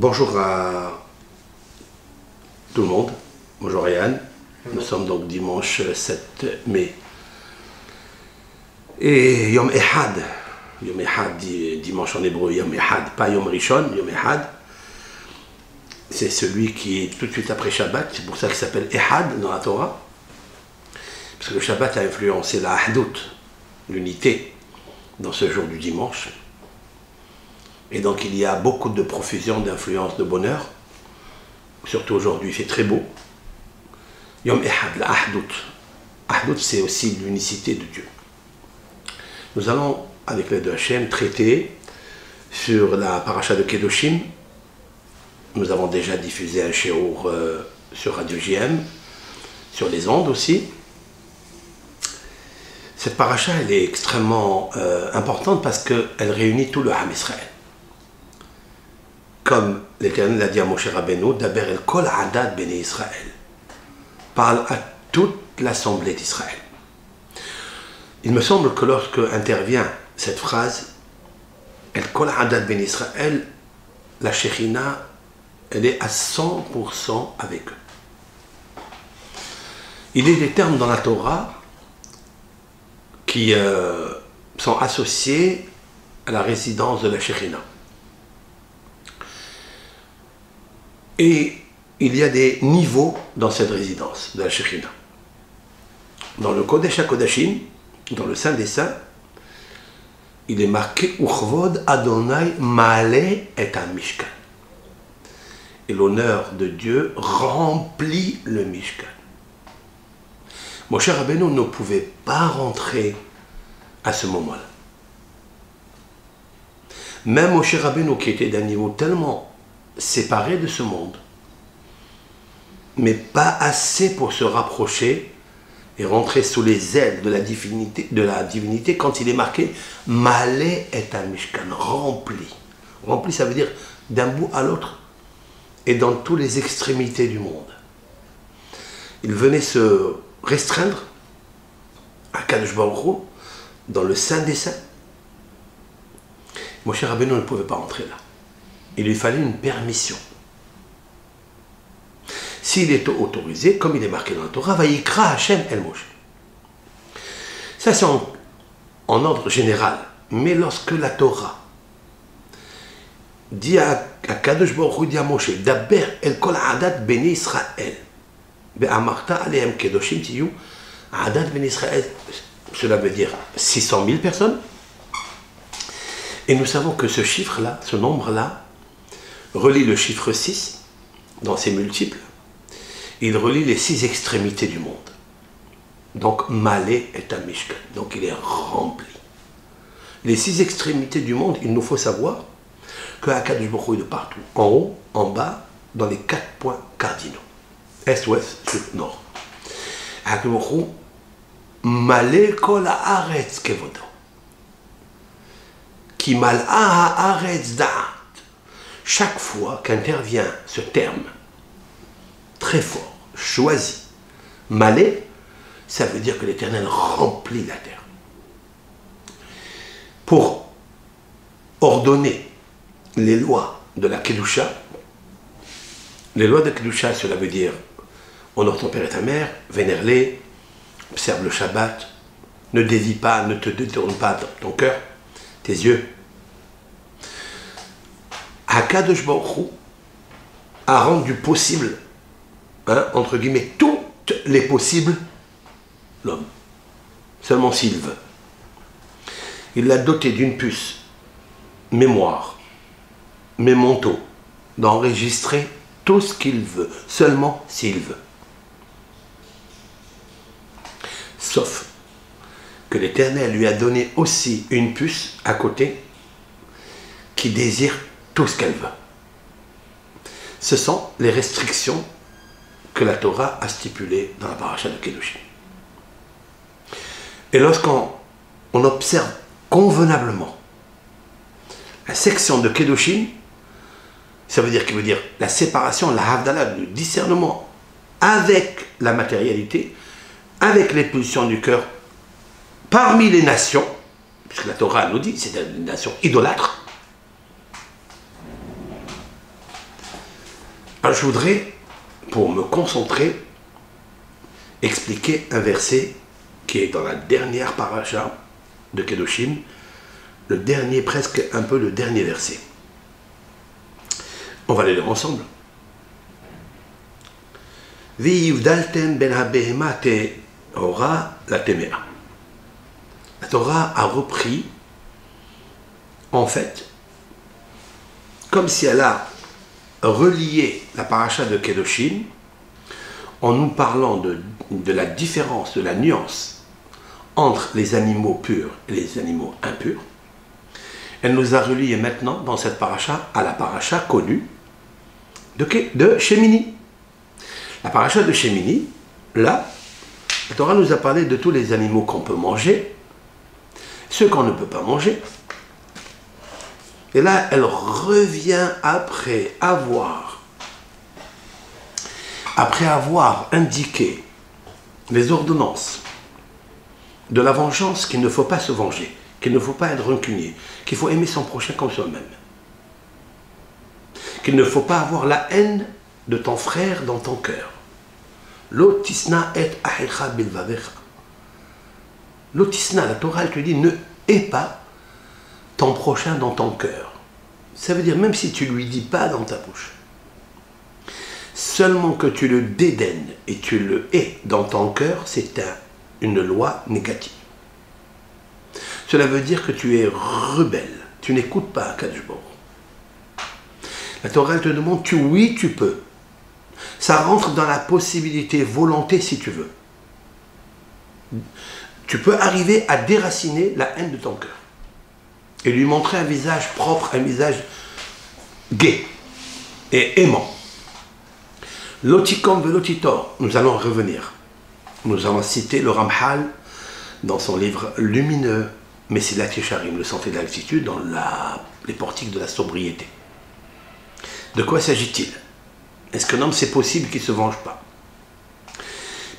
Bonjour à tout le monde, bonjour Yann, nous sommes donc dimanche 7 mai. Et Yom Ehad, dimanche en hébreu, Yom Ehad, pas Yom Rishon, Yom Ehad, c'est celui qui est tout de suite après Shabbat, c'est pour ça qu'il s'appelle Ehad dans la Torah, parce que le Shabbat a influencé la Ahdout, l'unité, dans ce jour du dimanche. Et donc il y a beaucoup de profusion, d'influence, de bonheur. Surtout aujourd'hui, il fait très beau. Yom Ehad, la Ahdout. Ahdout, c'est aussi l'unicité de Dieu. Nous allons, avec l'aide de Hachem, traiter sur la paracha de Kedoshim. Nous avons déjà diffusé un shiur sur Radio JM, sur les ondes aussi. Cette paracha, elle est extrêmement importante parce qu'elle réunit tout le Ham Israël. Comme l'Éternel l'a dit à Moshe Rabbeinu, Daber el kol adad bnei Israël. Parle à toute l'assemblée d'Israël. Il me semble que lorsque intervient cette phrase, el kol adad bnei Israël, la Shekhinah, elle est à 100% avec eux. Il y a des termes dans la Torah qui sont associés à la résidence de la Shekhinah. Et il y a des niveaux dans cette résidence de la Shekhinah. Dans le Kodesh HaKodashim, dans le Saint des Saints, il est marqué Uchvod Adonai Ma'ale et Mishkan. Et l'honneur de Dieu remplit le Mishkan. Moshe Rabbeinu ne pouvait pas rentrer à ce moment-là. Même Moshe Rabbeinu, qui était d'un niveau tellement séparé de ce monde, mais pas assez pour se rapprocher et rentrer sous les ailes de la divinité quand il est marqué Ma'ale et Mishkan, rempli. Rempli, ça veut dire d'un bout à l'autre et dans toutes les extrémités du monde. Il venait se restreindre à Kadosh Baruch Hu, dans le Saint des Saints. Moshe Rabbeinu ne pouvait pas rentrer là. Il lui fallait une permission. S'il est autorisé, comme il est marqué dans la Torah, Vayikra Hashem El Moshe. Ça c'est en ordre général. Mais lorsque la Torah dit à Kadosh Baruch Hu, dit à Moshe, Daber el kol adat bnei Israël, be'amarta alehem kedoshim tiyu, adat bnei Israël, cela veut dire 600 000 personnes. Et nous savons que ce chiffre-là, ce nombre-là, relie le chiffre 6 dans ses multiples. Il relie les 6 extrémités du monde. Donc, Malé est un Mishkan. Donc, il est rempli. Les 6 extrémités du monde, il nous faut savoir que Akadosh Baruch Hu est de partout. En haut, en bas, dans les 4 points cardinaux. Est, ouest, sud, nord. Akadosh Baruch Hu, Malé kol haaretz kevodo. Ki mal'a haaretz da'at. Chaque fois qu'intervient ce terme très fort, choisi, Malé, ça veut dire que l'Éternel remplit la terre. Pour ordonner les lois de la Kedusha, les lois de Kedusha, cela veut dire honore ton père et ta mère, vénère-les, observe le Shabbat, ne dévie pas, ne te détourne pas ton cœur, tes yeux. Akadosh Baruch Hu a rendu possible, entre guillemets, toutes les possibles, l'homme. Seulement s'il veut. Il l'a doté d'une puce, mémoire, mémento, d'enregistrer tout ce qu'il veut, seulement s'il veut. Sauf que l'Éternel lui a donné aussi une puce à côté qui désire tout ce qu'elle veut. Ce sont les restrictions que la Torah a stipulées dans la paracha de Kedoshim. Et lorsqu'on observe convenablement la section de Kedoshim, ça veut dire la séparation, la havdalah, le discernement avec la matérialité, avec les pulsions du cœur, parmi les nations, puisque la Torah nous dit, c'est une nation idolâtre. Alors je voudrais, pour me concentrer, expliquer un verset qui est dans la dernière paracha de Kedoshim, le dernier, presque un peu le dernier verset. On va les lire ensemble. V'yivdalten ben ha-behema te'ora la temea. La Torah a repris, en fait, comme si elle a relié la paracha de Kedoshim en nous parlant de la différence, de la nuance entre les animaux purs et les animaux impurs. Elle nous a reliés maintenant dans cette paracha à la paracha connue de Shemini. La paracha de Shemini, là, la Torah nous a parlé de tous les animaux qu'on peut manger, ceux qu'on ne peut pas manger. Et là, elle revient après avoir indiqué les ordonnances de la vengeance, qu'il ne faut pas se venger, qu'il ne faut pas être rancunier, qu'il faut aimer son prochain comme soi-même, qu'il ne faut pas avoir la haine de ton frère dans ton cœur. Lotisna et ahicha bilvavecha. Lotisna, la Torah, elle te dit, ne hais pas ton prochain dans ton cœur. Ça veut dire, même si tu ne lui dis pas dans ta bouche, seulement que tu le dédaignes et tu le hais dans ton cœur, c'est une loi négative. Cela veut dire que tu es rebelle, tu n'écoutes pas Akadosh Baruch Hu. La Torah elle te demande, oui, tu peux. Ça rentre dans la possibilité, volonté si tu veux. Tu peux arriver à déraciner la haine de ton cœur et lui montrer un visage propre, un visage gai et aimant. Lotikom velotitor, nous allons revenir. Nous allons citer le Ramchal dans son livre lumineux, Mesilat Yesharim, le sentier de l'altitude, dans les portiques de la sobriété. De quoi s'agit-il? Est-ce qu'un homme, c'est possible qu'il ne se venge pas?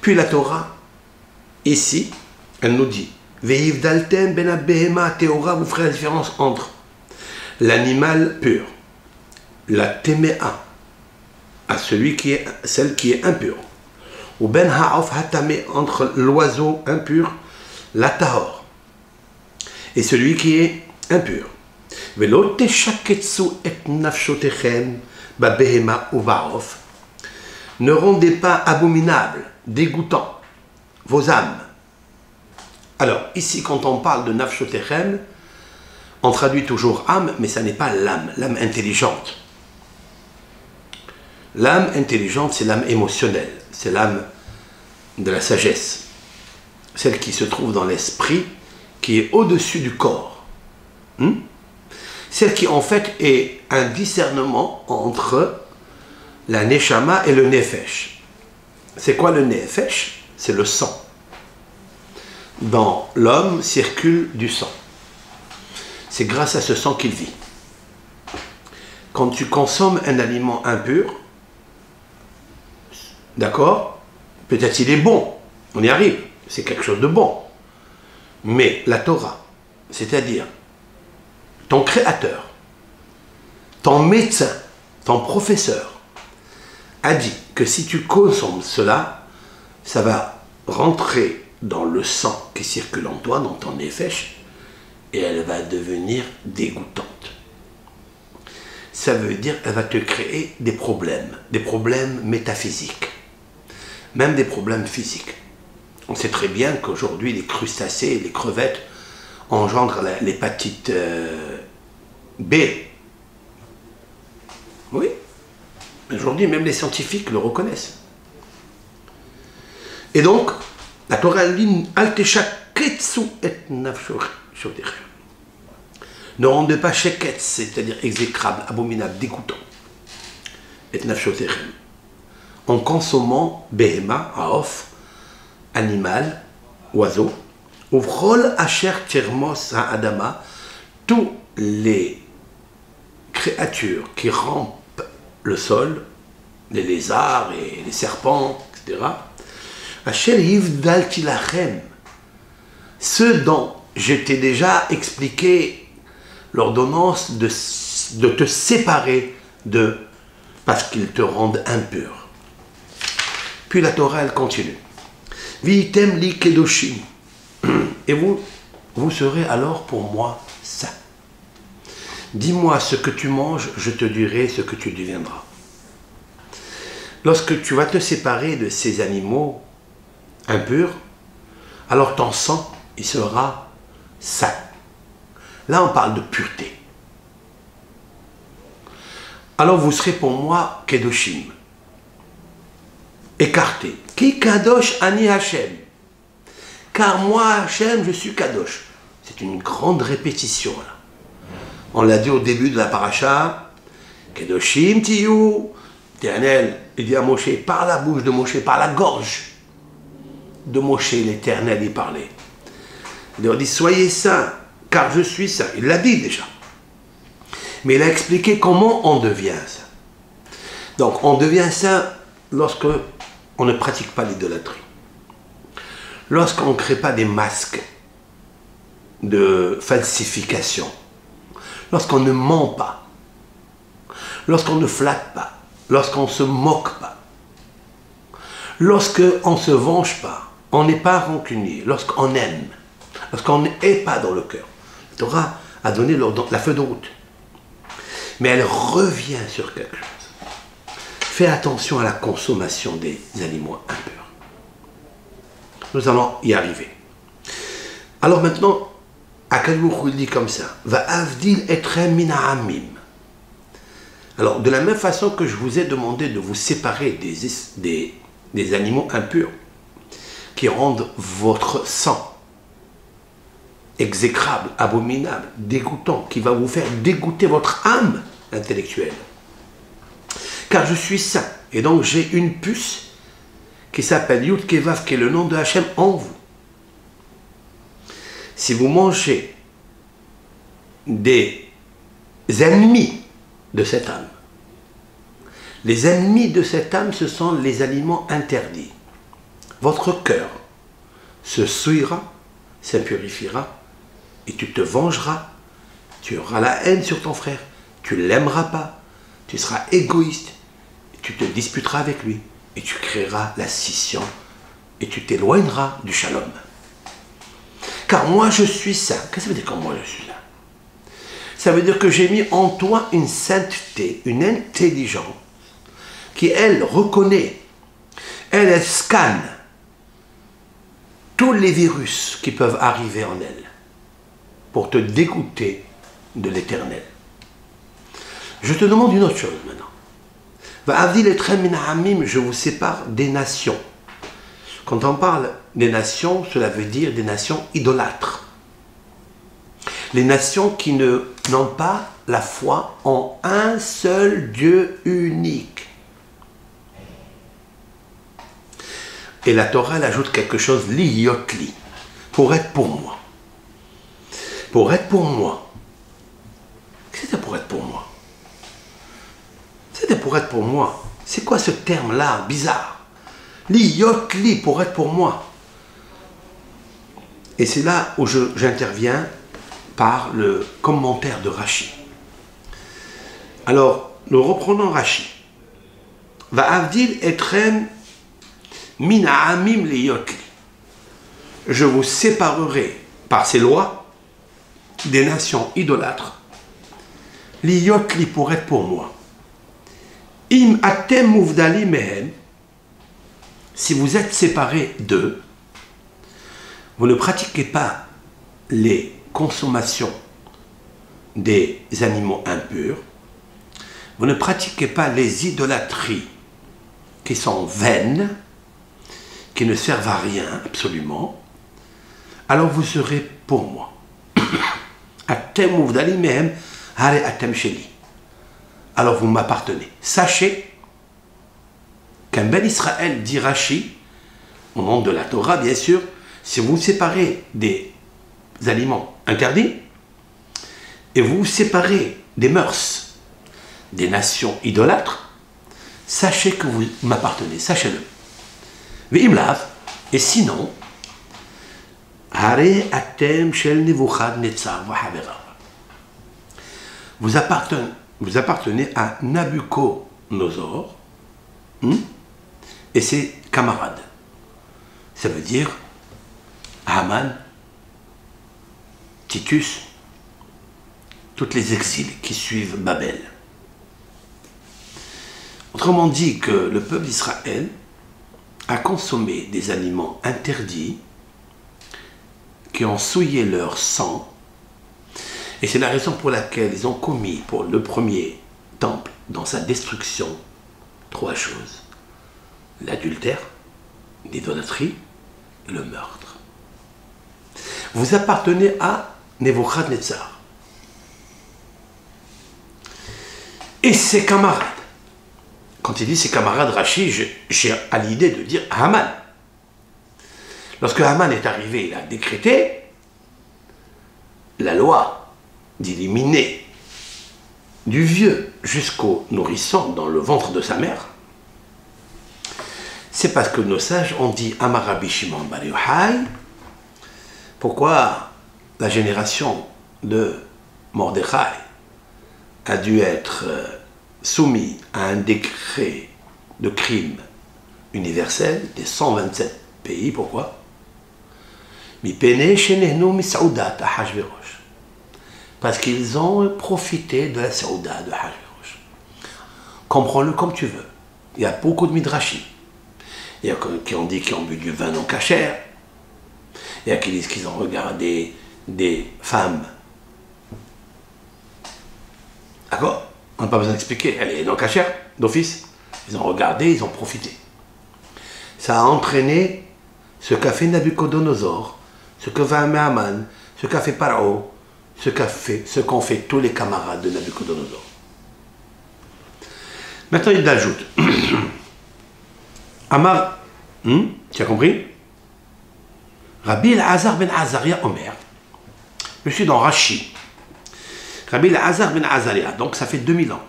Puis la Torah, ici, elle nous dit, Ve'ivdaltem ben ha-behema teora, vous ferez la différence entre l'animal pur, la temea, à celle qui est impure, ou ben ha'of hatame, entre l'oiseau impur, la tahor, et celui qui est impur. Velo teshaketsu et nafshotechem ba-behema ou ba'of, ne rendez pas abominable, dégoûtant vos âmes. Alors, ici, quand on parle de nafshotechem, on traduit toujours âme, mais ça n'est pas l'âme intelligente. L'âme intelligente, c'est l'âme émotionnelle, c'est l'âme de la sagesse, celle qui se trouve dans l'esprit, qui est au-dessus du corps. Celle qui, en fait, est un discernement entre la neshama et le nefesh. C'est quoi le nefesh? C'est le sang. Dans l'homme circule du sang. C'est grâce à ce sang qu'il vit. Quand tu consommes un aliment impur, d'accord, peut-être il est bon, on y arrive, c'est quelque chose de bon. Mais la Torah, c'est-à-dire ton créateur, ton médecin, ton professeur, a dit que si tu consommes cela, ça va rentrer dans le sang qui circule en toi, dans ton nefesh, et elle va devenir dégoûtante. Ça veut dire qu'elle va te créer des problèmes métaphysiques, même des problèmes physiques. On sait très bien qu'aujourd'hui, les crustacés, les crevettes engendrent l'hépatite B. Oui. Aujourd'hui, même les scientifiques le reconnaissent. Et donc, la Torah dit ne rendez pas sheketz, c'est-à-dire exécrable, abominable, dégoûtant. Et nafshotechem. En consommant behema, haof, animal, oiseau, uvrol asher termos ha'adama, tous les créatures qui rampent le sol, les lézards et les serpents, etc. Asher yivdalti lachem, ceux dont je t'ai déjà expliqué l'ordonnance de te séparer de parce qu'ils te rendent impur. Puis la Torah, elle continue. Vitem li kedoshim. Et vous serez alors pour moi saints. Dis-moi ce que tu manges, je te dirai ce que tu deviendras. Lorsque tu vas te séparer de ces animaux impurs, alors ton sang, il sera saint. Là, on parle de pureté. Alors vous serez pour moi kedoshim. Écarté. Ki kadosh ani Hashem. Car moi, Hashem, je suis kadosh. C'est une grande répétition là. On l'a dit au début de la paracha. Kedoshim tiyu. L'Éternel, il dit à Moshe, par la bouche de Moshe, par la gorge de Moshe, l'Éternel y parlait. Il leur dit, soyez saints, car je suis saint. Il l'a dit déjà. Mais il a expliqué comment on devient saint. Donc, on devient saint lorsque on ne pratique pas l'idolâtrie. Lorsqu'on ne crée pas des masques de falsification. Lorsqu'on ne ment pas. Lorsqu'on ne flatte pas. Lorsqu'on ne se moque pas. Lorsqu'on ne se venge pas. On n'est pas rancunier. Lorsqu'on aime. Lorsqu'on n'est pas dans le cœur. La Torah a donné la feuille de route. Mais elle revient sur quelque chose. Fais attention à la consommation des animaux impurs. Nous allons y arriver. Alors maintenant, Akadosh dit comme ça. Va avdil etrem min ha'amim. Alors, de la même façon que je vous ai demandé de vous séparer des animaux impurs qui rendent votre sang exécrable, abominable, dégoûtant, qui va vous faire dégoûter votre âme intellectuelle. Car je suis saint, et donc j'ai une puce qui s'appelle Yud Kevav, qui est le nom de Hachem en vous. Si vous mangez des ennemis de cette âme. Les ennemis de cette âme, ce sont les aliments interdits. Votre cœur se souillera, s'impurifiera, et tu te vengeras. Tu auras la haine sur ton frère. Tu ne l'aimeras pas. Tu seras égoïste. Tu te disputeras avec lui. Et tu créeras la scission. Et tu t'éloigneras du shalom. Car moi je suis saint. Qu'est-ce que ça veut dire quand moi je suis saint? Ça veut dire que j'ai mis en toi une sainteté, une intelligence qui, elle, reconnaît, elle scanne tous les virus qui peuvent arriver en elle pour te dégoûter de l'éternel. Je te demande une autre chose maintenant. Va avdil etrem min ha'amim, je vous sépare des nations. Quand on parle des nations, cela veut dire des nations idolâtres. Les nations qui n'ont pas la foi en un seul Dieu unique. Et la Torah, elle ajoute quelque chose, li yotli, pour être pour moi. Pour être pour moi. Qu'est-ce que c'était pour être pour moi? C'était pour être pour moi. C'est quoi ce terme-là, bizarre? Li yotli, pour être pour moi. Et c'est là où j'interviens par le commentaire de Rashi. Alors, nous reprenons Rashi. Va avdil etrem min ha'amim liyotli. Je vous séparerai par ces lois des nations idolâtres. Liyotli, pour être pour moi. Im atem muvdali mehem. Si vous êtes séparés d'eux, vous ne pratiquez pas les consommations des animaux impurs, vous ne pratiquez pas les idolâtries qui sont vaines, qui ne servent à rien absolument, alors vous serez pour moi. Alors vous m'appartenez. Sachez qu'un Ben Israël, dit Rashi, au nom de la Torah bien sûr, si vous vous séparez des aliments interdits et vous vous séparez des mœurs des nations idolâtres, sachez que vous m'appartenez, sachez-le. Et sinon, vous appartenez à Nabucodonosor Nabucodonosor et ses camarades. Ça veut dire Haman, Titus, tous les exils qui suivent Babel. Autrement dit que le peuple d'Israël a consommé des aliments interdits qui ont souillé leur sang, et c'est la raison pour laquelle ils ont commis pour le premier temple dans sa destruction 3 choses: l'adultère, l'idolâtrie et le meurtre. Vous appartenez à Nebuchadnezzar et ses camarades. Quand il dit ses camarades, Rachid, j'ai à l'idée de dire Haman. Lorsque Haman est arrivé, il a décrété la loi d'éliminer du vieux jusqu'au nourrisson dans le ventre de sa mère. C'est parce que nos sages ont dit Amarabi Shimon Bar Yochai. Pourquoi la génération de Mordechai a dû être soumis à un décret de crime universel des 127 pays. Pourquoi? Parce qu'ils ont profité de la Saouda de Hajverosh. Comprends-le comme tu veux. Il y a beaucoup de midrashim. Il y a qui ont dit qu'ils ont bu du vin non cachère. Il y a qui disent qu'ils ont regardé des femmes. D'accord? On n'a pas besoin d'expliquer. Elle est non cachère, d'office. Ils ont regardé, ils ont profité. Ça a entraîné ce qu'a fait Nabucodonosor, ce que va Haman, ce qu'a fait Paro, ce qu'ont fait tous les camarades de Nabucodonosor. Maintenant, il ajoute. Amar, tu as compris? Rabbi Elazar ben Azaria Omer. Je suis dans Rashi. Rabbi Elazar ben Azaria, donc ça fait 2000 ans.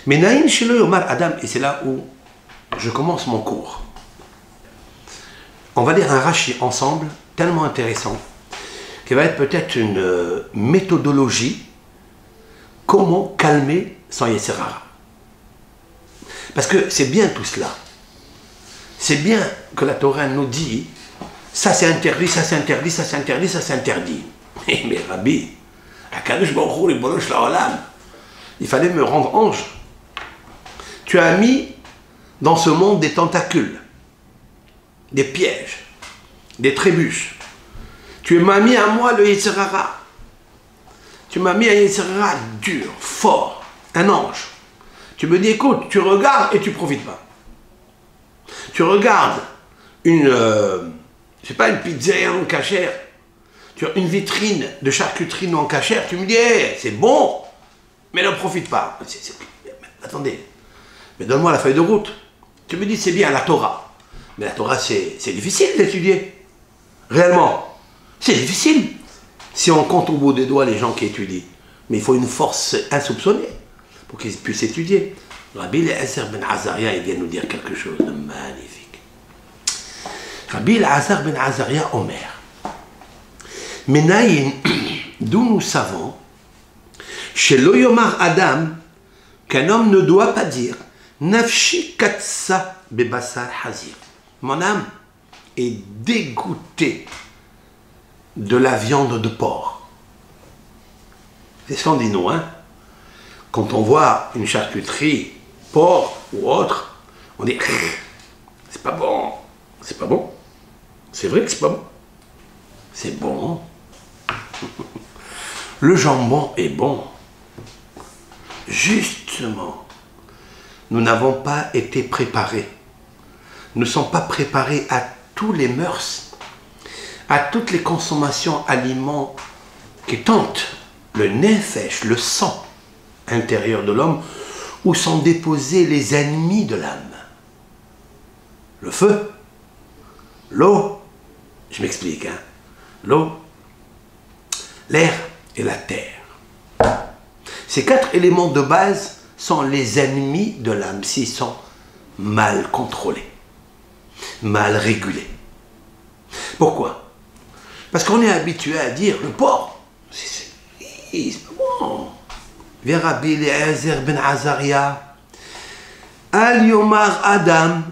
Mais Naïm Shelo Yomar Adam, et c'est là où je commence mon cours. On va lire un Rashi ensemble, tellement intéressant, qui va être peut-être une méthodologie, comment calmer son Yetzer Hara. Parce que c'est bien tout cela. C'est bien que la Torah nous dit, ça c'est interdit, ça c'est interdit, ça c'est interdit, ça c'est interdit. Mais Rabbi, Akadosh Baruch Hu, Ribono Shel Haolam, il fallait me rendre ange. Tu as mis dans ce monde des tentacules, des pièges, des trébuches. Tu m'as mis à moi le Yetzer Hara. Tu m'as mis un Yetzer Hara dur, fort, un ange. Tu me dis, écoute, tu regardes et tu ne profites pas. Tu regardes une, je sais pas, une pizzeria non cachère, tu as une vitrine de charcuterie non cachère, tu me dis, hey, c'est bon, mais ne profite pas. Attendez, mais donne-moi la feuille de route. Tu me dis, c'est bien la Torah. Mais la Torah, c'est difficile d'étudier. Réellement, c'est difficile. Si on compte au bout des doigts les gens qui étudient. Mais il faut une force insoupçonnée pour qu'ils puissent étudier. Rabbi Elazar ben Azaria, il vient nous dire quelque chose de magnifique. Rabbi Elazar ben Azaria Omer. Menaïn, d'où nous savons, chez Loyomar Adam, qu'un homme ne doit pas dire Nafshi katsa bebassar hazir. Mon âme est dégoûtée de la viande de porc. C'est ce qu'on dit nous, hein? Quand on voit une charcuterie, porc ou autre, on dit c'est pas bon, c'est pas bon. C'est vrai que c'est pas bon. C'est bon. Le jambon est bon. Justement, nous n'avons pas été préparés. Nous ne sommes pas préparés à tous les mœurs, à toutes les consommations aliments qui tentent le nefesh, le sang intérieur de l'homme, où sont déposés les ennemis de l'âme. Le feu, l'eau, je m'explique, hein, l'eau, l'air et la terre. Ces 4 éléments de base sont les ennemis de l'âme s'ils sont mal contrôlés, mal régulés. Pourquoi? Parce qu'on est habitué à dire le porc, c'est pas bon. Viens Rabbi Elazar ben Azaria, Al Yomar Adam,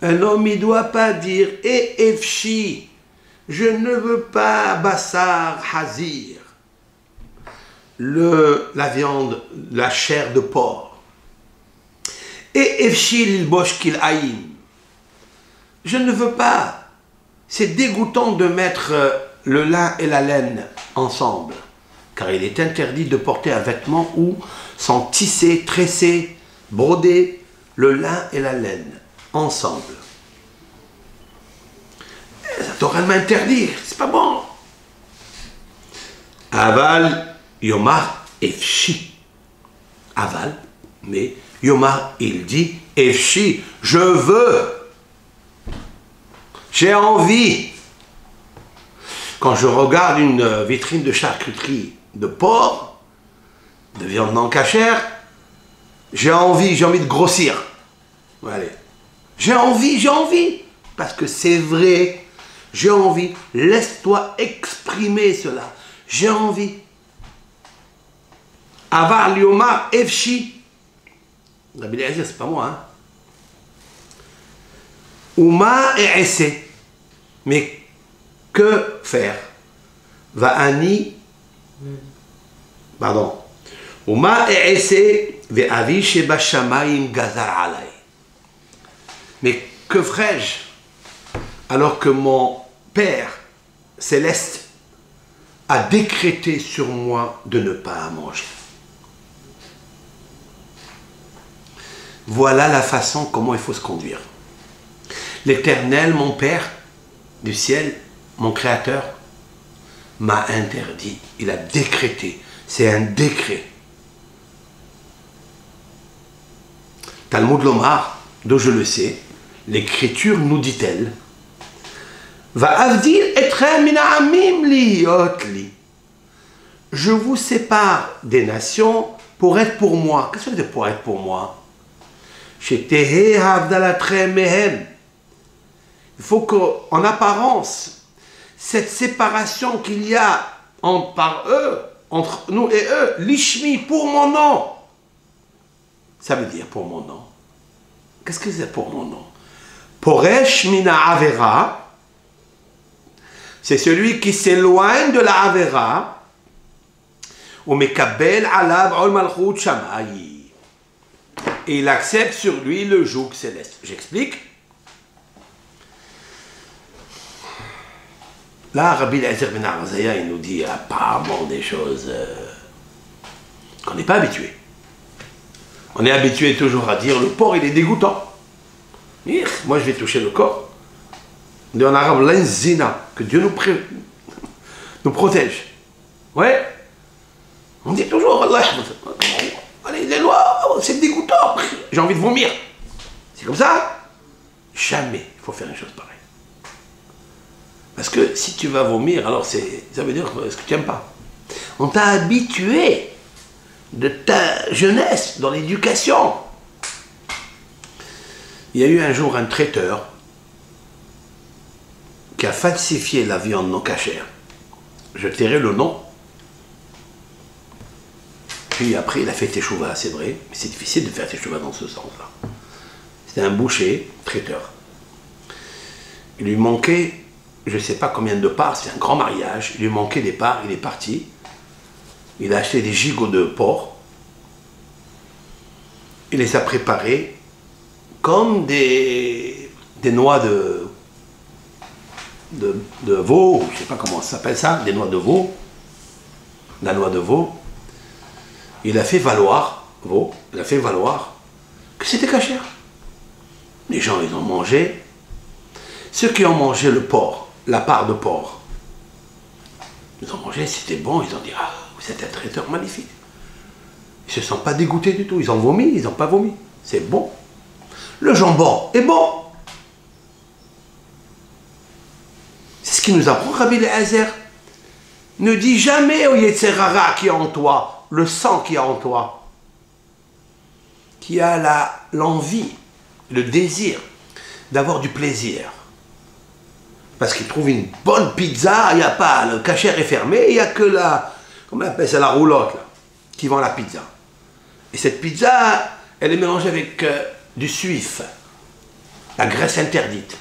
un homme il ne doit pas dire et Efshi, je ne veux pas Bassar Hazir, la viande, la chair de porc. Et Efshi l'ilbosh kil aïn, je ne veux pas. C'est dégoûtant de mettre le lin et la laine ensemble, car il est interdit de porter un vêtement où sont tissés, tressés, brodés, le lin et la laine ensemble. Ça t'aurait m'interdire, c'est pas bon. Aval, Yomar, Efshi. Aval, mais Yomar, il dit Efshi, je veux. J'ai envie. Quand je regarde une vitrine de charcuterie de porc, de viande non cachère, j'ai envie de grossir. Allez. J'ai envie. Parce que c'est vrai. J'ai envie. Laisse-toi exprimer cela. J'ai envie. Avar liomar efshi. Rabbi Eliezer, c'est pas moi, hein. Ouma et essai. Mais que faire? Va'ani. Pardon. Ouma et essai. Ve'avi sheba shamayim gazar alay. Mais que ferais-je alors que mon Père céleste a décrété sur moi de ne pas manger? Voilà la façon comment il faut se conduire. L'Éternel, mon Père du ciel, mon Créateur, m'a interdit. Il a décrété. C'est un décret. Talmud Lomar, dont je le sais, l'Écriture nous dit-elle, va avdir etrem min ha'amim liot li. Je vous sépare des nations pour être pour moi. Qu'est-ce que ça veut dire pour être pour moi? Shetehe havdalatrem mehem. Il faut qu'en apparence, cette séparation qu'il y a entre nous et eux, l'ishmi, pour mon nom. Ça veut dire pour mon nom. Qu'est-ce que c'est pour mon nom? Poresh mina avera, c'est celui qui s'éloigne de la avera, ou mekabel alav ol malchut shamayi, et il accepte sur lui le joug céleste. J'explique. Là, Rabbi Eliezer ben Arzaya, il nous dit apparemment des choses qu'on n'est pas habitué. On est habitué toujours à dire le porc il est dégoûtant. Moi je vais toucher le corps. On dit en arabe l'inzina, que Dieu nous protège. Ouais. On dit toujours Allah, allez, les lois, c'est dégoûtant. J'ai envie de vomir. C'est comme ça? Jamais il faut faire une chose pareille. Parce que si tu vas vomir, alors ça veut dire ce que tu n'aimes pas. On t'a habitué de ta jeunesse dans l'éducation. Il y a eu un jour un traiteur qui a falsifié la viande non cachère. Je tairai le nom. Puis après, il a fait teshuva, c'est vrai. Mais c'est difficile de faire teshuva dans ce sens-là. C'était un boucher, traiteur. Il lui manquait, je ne sais pas combien de parts, c'est un grand mariage. Il lui manquait des parts, il est parti. Il a acheté des gigots de porc. Il les a préparés comme des noix de veau, je ne sais pas comment ça s'appelle ça, des noix de veau. La noix de veau. Il a fait valoir, que c'était cachère. Les gens, ils ont mangé. Ceux qui ont mangé le porc, la part de porc, ils ont mangé, c'était bon, ils ont dit, ah, vous êtes un traiteur magnifique. Ils ne se sont pas dégoûtés du tout, ils ont vomi, ils n'ont pas vomi. C'est bon. Le jambon est bon. C'est ce qui nous apprend Rabbi Eliezer. Ne dis jamais au Yetzerara qui est en toi, le sang qui est en toi, qui a l'envie, le désir d'avoir du plaisir. Parce qu'il trouve une bonne pizza, il n'y a pas, le cachère est fermé, il n'y a que comment on appelle ça, la roulotte, là, qui vend la pizza. Et cette pizza, elle est mélangée avec du suif, la graisse interdite,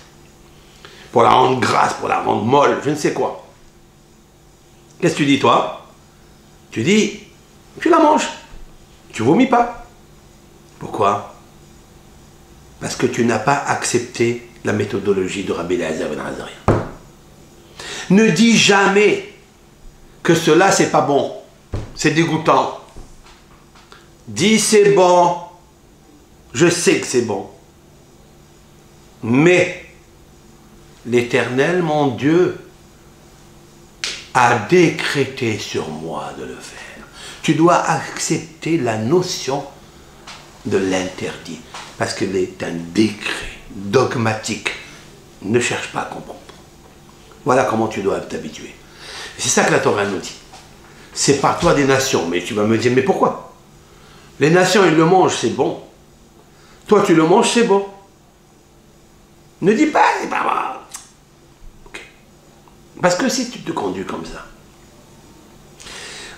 pour la rendre grasse, pour la rendre molle, je ne sais quoi. Qu'est-ce que tu dis toi? Tu dis, tu la manges, tu vomis pas. Pourquoi? Parce que tu n'as pas accepté la méthodologie de Rabbi Eliezer ben Azariah. Ne dis jamais que cela c'est pas bon, c'est dégoûtant. Dis c'est bon, je sais que c'est bon. Mais l'Éternel, mon Dieu, a décrété sur moi de le faire. Tu dois accepter la notion de l'interdit, parce qu'il est un décret dogmatique. Ne cherche pas à comprendre. Voilà comment tu dois t'habituer. C'est ça que la Torah nous dit. C'est par toi des nations. Mais tu vas me dire, mais pourquoi? Les nations, ils le mangent, c'est bon. Toi, tu le manges, c'est bon. Ne dis pas, c'est pas bon. Okay. Parce que si tu te conduis comme ça,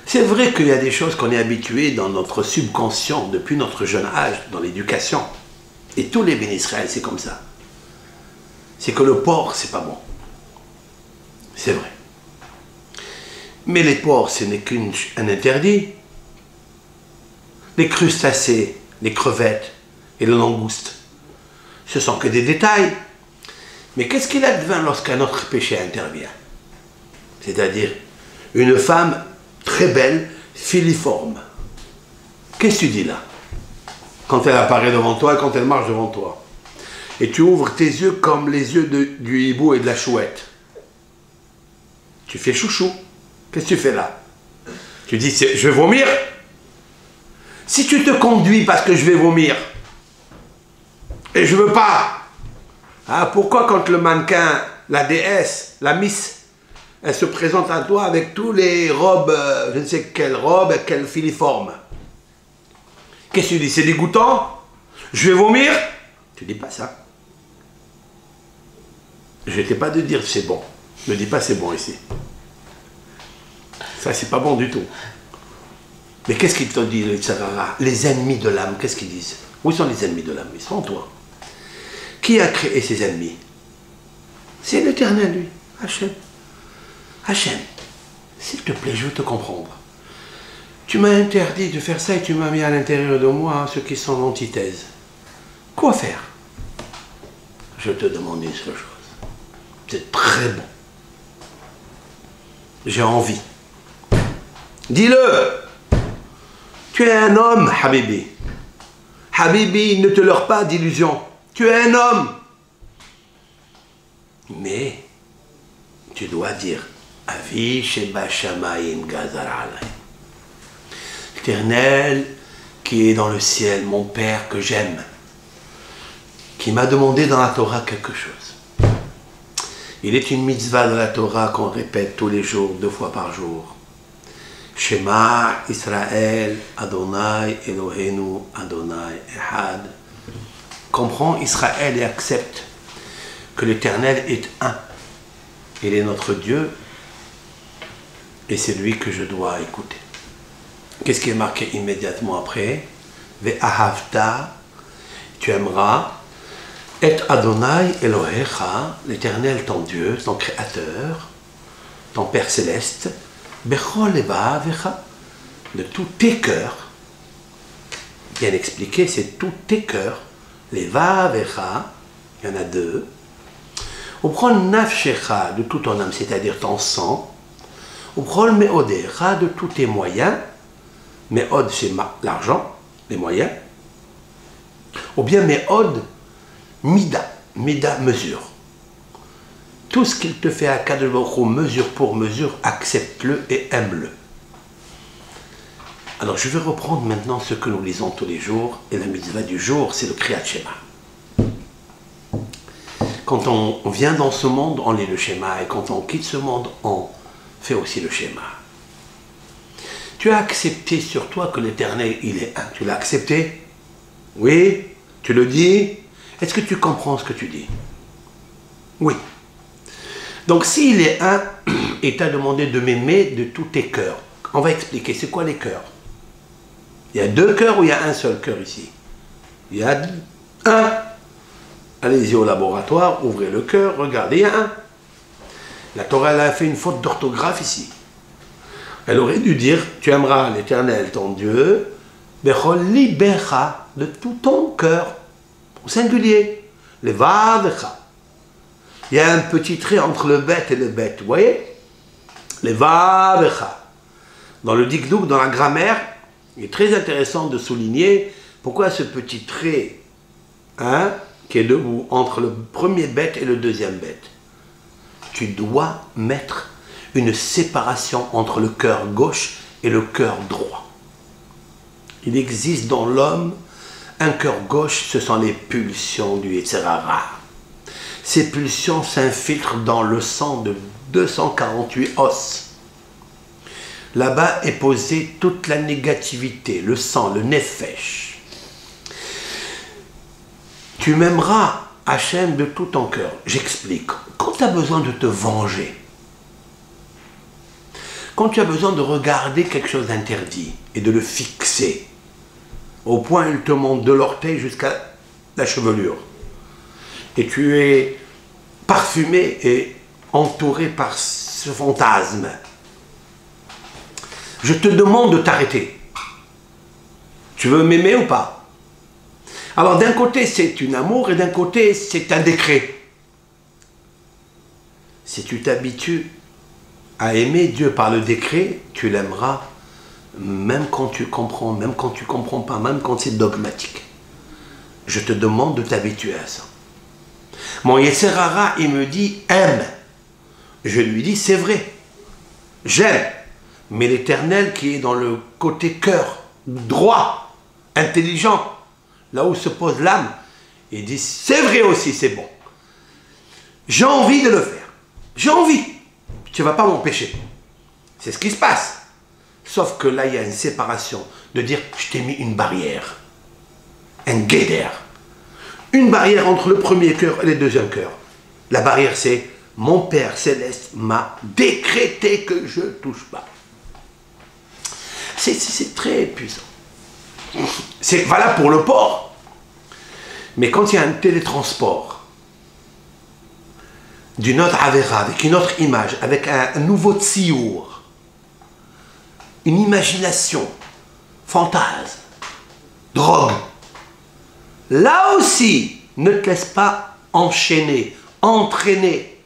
c'est vrai qu'il y a des choses qu'on est habitué dans notre subconscient depuis notre jeune âge, dans l'éducation. Et tous les bénis Israël, c'est comme ça. C'est que le porc, c'est pas bon. C'est vrai. Mais les porcs, ce n'est qu'un interdit. Les crustacés, les crevettes et le langouste, ce sont que des détails. Mais qu'est-ce qu'il advient lorsqu'un autre péché intervient? C'est-à-dire une femme très belle, filiforme. Qu'est-ce que tu dis là? Quand elle apparaît devant toi et quand elle marche devant toi. Et tu ouvres tes yeux comme les yeux du hibou et de la chouette. Tu fais chouchou. Qu'est-ce que tu fais là? Tu dis, je vais vomir. Si tu te conduis parce que je vais vomir, et je veux pas, hein, pourquoi quand le mannequin, la déesse, la miss, elle se présente à toi avec tous les robes, je ne sais quelle robe, quelle filiforme? Qu'est-ce que tu dis? C'est dégoûtant? Je vais vomir? Tu dis pas ça. Je t'ai pas de dire c'est bon. Ne dis pas c'est bon ici. Ça, c'est pas bon du tout. Mais qu'est-ce qu'ils te disent, les tzarara? Les ennemis de l'âme, qu'est-ce qu'ils disent? Où sont les ennemis de l'âme? Ils sont en toi. Qui a créé ces ennemis? C'est l'Éternel, lui. Hachem. Hachem, s'il te plaît, je veux te comprendre. Tu m'as interdit de faire ça et tu m'as mis à l'intérieur de moi ceux qui sont l'antithèse. Quoi faire? Je te demande une seule chose. C'est très bon. J'ai envie. Dis-le. Tu es un homme, Habibi. Habibi, ne te leurre pas d'illusions. Tu es un homme. Mais tu dois dire Avi Sheba Shamayim Gazar Alay. L'Éternel qui est dans le ciel, mon Père que j'aime, qui m'a demandé dans la Torah quelque chose. Il est une mitzvah de la Torah qu'on répète tous les jours, 2 fois par jour. Shema Israël Adonai Eloheinu Adonai Ehad. Comprends Israël et accepte que l'Éternel est un. Il est notre Dieu et c'est lui que je dois écouter. Qu'est-ce qui est marqué immédiatement après? Ve'ahavta, tu aimeras, et Adonai Elohecha, l'Éternel ton Dieu, ton Créateur, ton Père Céleste, Bechol levavecha, de tous tes cœurs. Bien expliqué, c'est tous tes cœurs. Levavecha, il y en a 2. Ou prend nafshecha, de tout ton âme, c'est-à-dire ton sang. Ou prend meodecha, de tous tes moyens. Meod, c'est l'argent, les moyens. Ou bien meod, mida, mida, mesure. Tout ce qu'il te fait à Kadosh Baruch Hu, mesure pour mesure, accepte-le et aime-le. Alors je vais reprendre maintenant ce que nous lisons tous les jours, et la mitzvah du jour, c'est le Kriyat Shema. Quand on vient dans ce monde, on lit le Shema, et quand on quitte ce monde, on fait aussi le Shema. Tu as accepté sur toi que l'Éternel, il est un. Tu l'as accepté? Oui? Tu le dis? Est-ce que tu comprends ce que tu dis? Oui. Donc s'il est un, et t'a demandé de m'aimer de tous tes cœurs, on va expliquer, c'est quoi les cœurs? Il y a 2 cœurs ou il y a un seul cœur ici? Il y a Un. Allez-y au laboratoire, ouvrez le cœur, regardez, il y a un. La Torah, elle a fait une faute d'orthographe ici. Elle aurait dû dire, tu aimeras l'Éternel, ton Dieu, bechol libecha, de tout ton cœur, au singulier, le vavecha. Il y a un petit trait entre le bet et le bet, vous voyez? Le vavecha. Dans le dikdouk, dans la grammaire, il est très intéressant de souligner pourquoi ce petit trait, hein, qui est debout entre le premier bet et le deuxième bet. Tu dois mettre une séparation entre le cœur gauche et le cœur droit. Il existe dans l'homme un cœur gauche, ce sont les pulsions du Yetzer Hara. Ces pulsions s'infiltrent dans le sang de 248 os. Là-bas est posée toute la négativité, le sang, le nefesh. Tu m'aimeras, Hachem, de tout ton cœur. J'explique. Quand tu as besoin de te venger, quand tu as besoin de regarder quelque chose d'interdit et de le fixer, au point où il te monte de l'orteil jusqu'à la chevelure, et tu es parfumé et entouré par ce fantasme, je te demande de t'arrêter. Tu veux m'aimer ou pas? Alors d'un côté c'est un amour et d'un côté c'est un décret. Si tu t'habitues à aimer Dieu par le décret, tu l'aimeras même quand tu comprends, même quand tu comprends pas, même quand c'est dogmatique. Je te demande de t'habituer à ça. Mon Yetzer Hara, il me dit aime. Je lui dis c'est vrai, j'aime. Mais l'Éternel qui est dans le côté cœur, droit, intelligent, là où se pose l'âme, il dit c'est vrai aussi, c'est bon. J'ai envie de le faire. J'ai envie. Tu ne vas pas m'empêcher. C'est ce qui se passe. Sauf que là, il y a une séparation. De dire, je t'ai mis une barrière. Un guédère. Une barrière entre le premier cœur et le deuxième cœur. La barrière, c'est mon Père Céleste m'a décrété que je ne touche pas. C'est très puissant. C'est valable pour le porc. Mais quand il y a un télétransport d'une autre avéra, avec une autre image, avec un nouveau tsiour, une imagination, fantasme, drogue, là aussi, ne te laisse pas enchaîner, entraîner.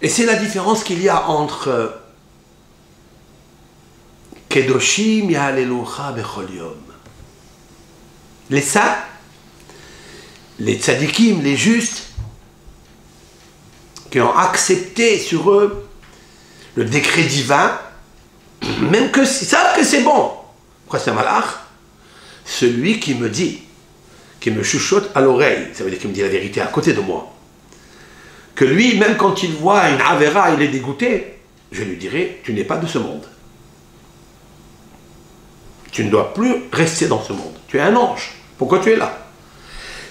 Et c'est la différence qu'il y a entre Kedoshim Yahalelucha Bechol Yom. Les saints, les tzadikim, les justes, qui ont accepté sur eux le décret divin, même que ils savent que c'est bon. Pourquoi c'est un malach? Celui qui me dit, qui me chuchote à l'oreille, ça veut dire qu'il me dit la vérité à côté de moi, que lui, même quand il voit une avéra, il est dégoûté, je lui dirai, tu n'es pas de ce monde. Tu ne dois plus rester dans ce monde. Tu es un ange. Pourquoi tu es là?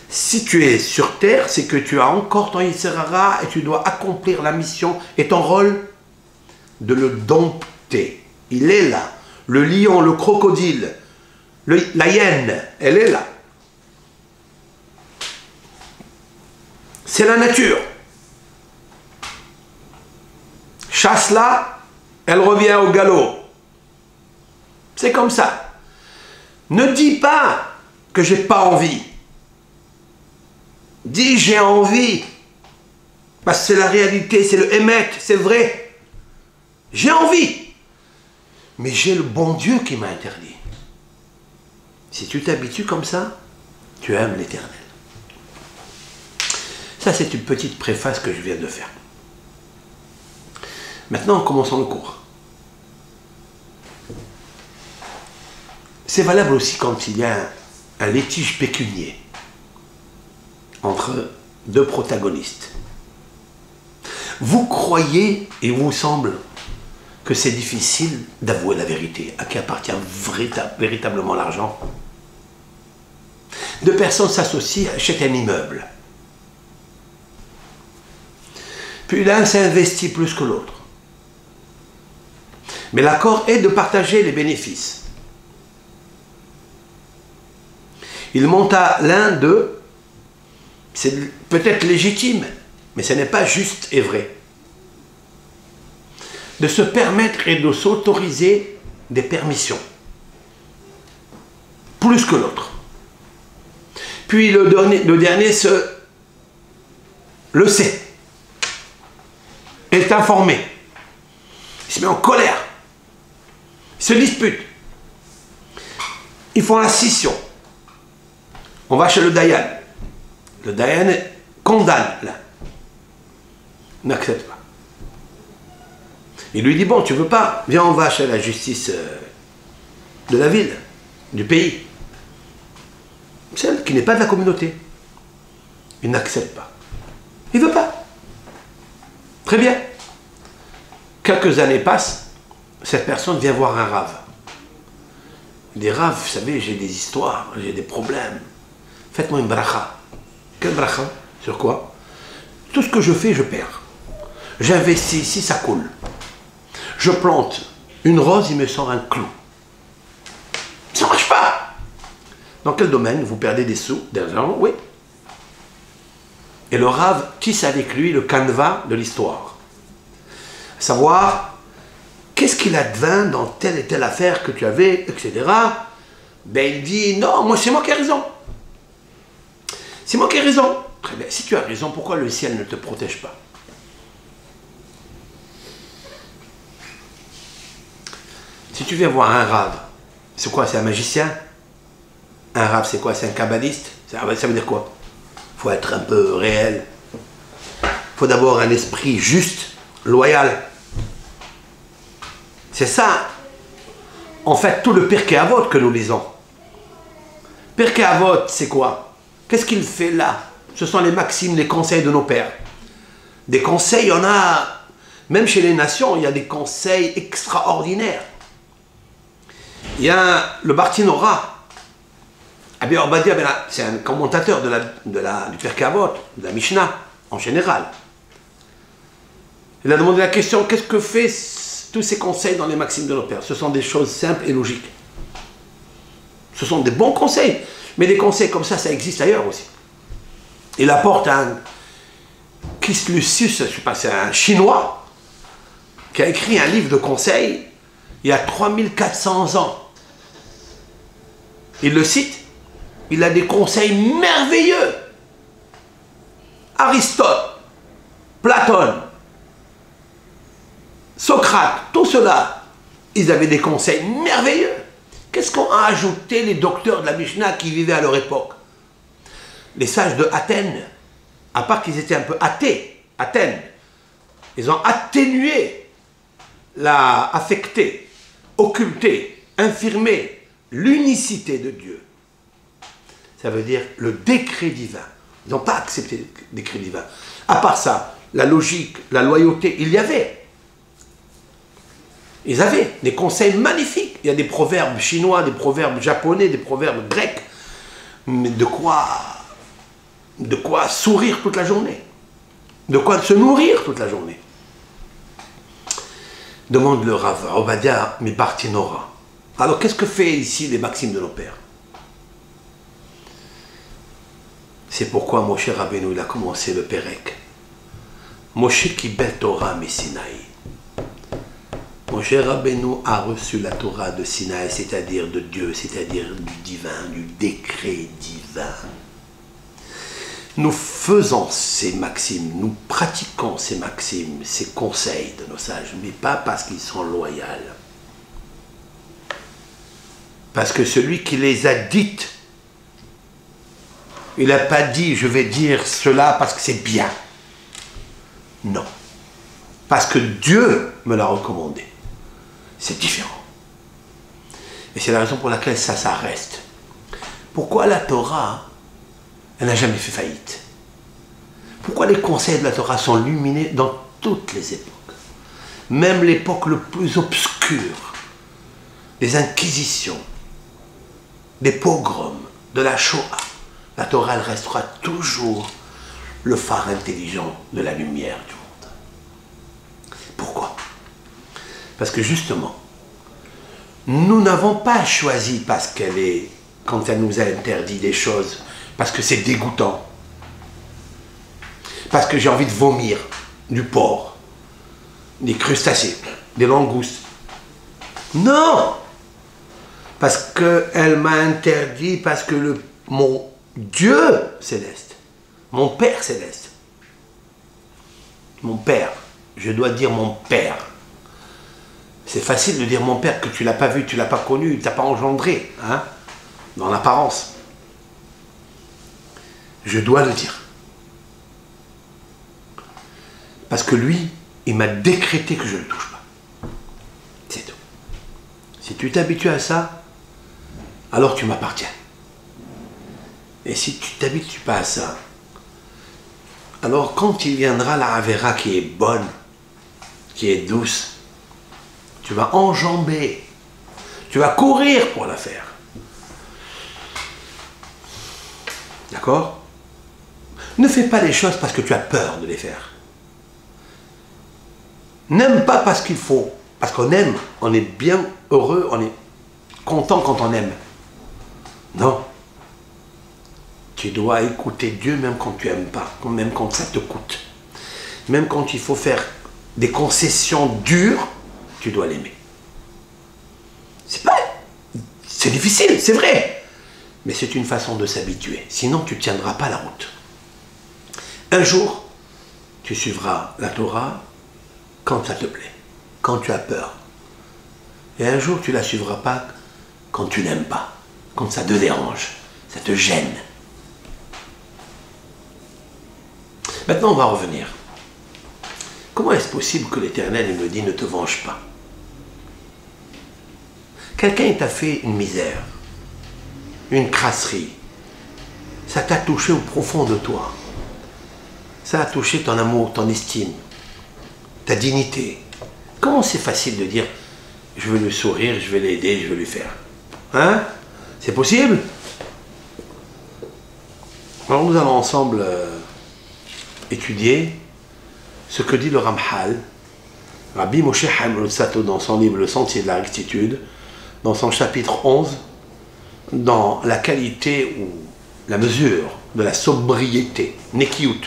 Si tu es sur terre, c'est que tu as encore ton Yetzer Hara et tu dois accomplir la mission et ton rôle de le dompter. Il est là. Le lion, le crocodile, la hyène, elle est là. C'est la nature. Chasse-la, elle revient au galop. C'est comme ça. Ne dis pas que j'ai pas envie. Dis j'ai envie. Parce que c'est la réalité, c'est le émet, c'est vrai. J'ai envie. Mais j'ai le bon Dieu qui m'a interdit. Si tu t'habitues comme ça, tu aimes l'Éternel. Ça, c'est une petite préface que je viens de faire. Maintenant, commençons le cours. C'est valable aussi quand il y a un litige pécunier entre deux protagonistes. Vous croyez, et vous semble, que c'est difficile d'avouer la vérité, à qui appartient véritablement l'argent. Deux personnes s'associent, achètent un immeuble. Puis l'un s'investit plus que l'autre. Mais l'accord est de partager les bénéfices. Il monte à l'un d'eux, c'est peut-être légitime, mais ce n'est pas juste et vrai, de se permettre et de s'autoriser des permissions, plus que l'autre. Puis le dernier le sait, est informé, il se met en colère, il se dispute, ils font la scission, on va chez le Dayan, le Dayan condamne là, n'accepte pas. Il lui dit, bon, tu veux pas, viens, on va chez la justice de la ville, du pays, celle qui n'est pas de la communauté. Il n'accepte pas. Il ne veut pas. Très bien. Quelques années passent, cette personne vient voir un rave. Il dit, rave, vous savez, j'ai des histoires, j'ai des problèmes. Faites-moi une bracha. Quelle bracha? Sur quoi? Tout ce que je fais, je perds. J'investis ici, ça coule. Je plante une rose, il me sort un clou. Ça ne marche pas. Dans quel domaine? Vous perdez des sous, d'argent? Oui. Et le rave tisse avec lui le canevas de l'histoire. Savoir qu'est-ce qu'il advint dans telle et telle affaire que tu avais, etc. Ben il dit, non, moi c'est moi qui ai raison. C'est moi qui ai raison. Très bien, si tu as raison, pourquoi le ciel ne te protège pas? Si tu viens voir un rave, c'est quoi? C'est un magicien? Un rave, c'est quoi? C'est un kabbaliste? Ça veut dire quoi? Il faut être un peu réel. Il faut d'abord un esprit juste, loyal. C'est ça, en fait, tout le Pirkei Avot que nous lisons. Pirkei Avot, c'est quoi? Qu'est-ce qu'il fait là? Ce sont les maximes, les conseils de nos pères. Des conseils, il y en a, même chez les nations, il y a des conseils extraordinaires. Il y a le Bartinora. Abi Obadia, c'est un commentateur du Pirkei Avot, de la Mishnah, en général. Il a demandé la question, qu'est-ce que fait tous ces conseils dans les maximes de nos pères? Ce sont des choses simples et logiques. Ce sont des bons conseils, mais des conseils comme ça existe ailleurs aussi. Il apporte un Kislucius, je ne sais pas, c'est un Chinois, qui a écrit un livre de conseils il y a 3400 ans. Il le cite, il a des conseils merveilleux. Aristote, Platon, Socrate, tout cela, ils avaient des conseils merveilleux. Qu'est-ce qu'ont ajouté les docteurs de la Mishnah qui vivaient à leur époque? Les sages de Athènes, à part qu'ils étaient un peu athées, Athènes, ils ont atténué, affecté, occulté, infirmé l'unicité de Dieu. Ça veut dire le décret divin. Ils n'ont pas accepté le décret divin. À part ça, la logique, la loyauté, il y avait. Ils avaient des conseils magnifiques. Il y a des proverbes chinois, des proverbes japonais, des proverbes grecs. Mais de quoi sourire toute la journée. De quoi se nourrir toute la journée. Demande le Rav Obadia mi Bartinora. Alors qu'est-ce que fait ici les maximes de nos pères? C'est pourquoi Moshe Rabbeinu il a commencé le Pérec. Moshe Kibel Torah mi Sinaï. Moshe Rabbeinu a reçu la Torah de Sinaï, c'est-à-dire de Dieu, c'est-à-dire du divin, du décret divin. Nous faisons ces maximes, nous pratiquons ces maximes, ces conseils de nos sages, mais pas parce qu'ils sont loyaux. Parce que celui qui les a dites, il n'a pas dit, je vais dire cela parce que c'est bien. Non. Parce que Dieu me l'a recommandé. C'est différent. Et c'est la raison pour laquelle ça reste. Pourquoi la Torah, elle n'a jamais fait faillite? Pourquoi les conseils de la Torah sont lumineux dans toutes les époques? Même l'époque le plus obscure, des inquisitions, des pogroms, de la Shoah, la Torah, elle restera toujours le phare intelligent de la lumière du monde. Pourquoi? Parce que justement, nous n'avons pas choisi parce qu'elle est quand elle nous a interdit des choses, parce que c'est dégoûtant. Parce que j'ai envie de vomir du porc, des crustacés, des langoustes. Non! Parce qu'elle m'a interdit, parce que mon Dieu céleste, mon Père céleste, mon Père, je dois dire mon Père. C'est facile de dire mon Père que tu ne l'as pas vu, tu ne l'as pas connu, tu ne l'as pas engendré, hein, dans l'apparence. Je dois le dire. Parce que lui, il m'a décrété que je ne le touche pas. C'est tout. Si tu t'habitues à ça, alors tu m'appartiens. Et si tu t'habitues pas à ça, alors quand il viendra la Avera qui est bonne, qui est douce, tu vas enjamber, tu vas courir pour la faire. D'accord? Ne fais pas les choses parce que tu as peur de les faire. N'aime pas parce qu'il faut. Parce qu'on aime, on est bien heureux, on est content quand on aime. Non. Tu dois écouter Dieu même quand tu n'aimes pas, même quand ça te coûte. Même quand il faut faire des concessions dures, tu dois l'aimer. C'est difficile, c'est vrai. Mais c'est une façon de s'habituer. Sinon, tu ne tiendras pas la route. Un jour, tu suivras la Torah quand ça te plaît, quand tu as peur. Et un jour, tu ne la suivras pas quand tu n'aimes pas, quand ça te dérange, ça te gêne. Maintenant, on va revenir. Comment est-ce possible que l'Éternel me dit ne te venge pas? Quelqu'un t'a fait une misère, une crasserie. Ça t'a touché au profond de toi. Ça a touché ton amour, ton estime, ta dignité. Comment c'est facile de dire je veux lui sourire, je vais l'aider, je vais lui faire? Hein? C'est possible? Alors nous allons ensemble étudier ce que dit le Ramchal, Rabbi Moshe Chaim Luzzatto dans son livre Le Sentier de la Rectitude, dans son chapitre 11, dans la qualité ou la mesure de la sobriété, nekiyut,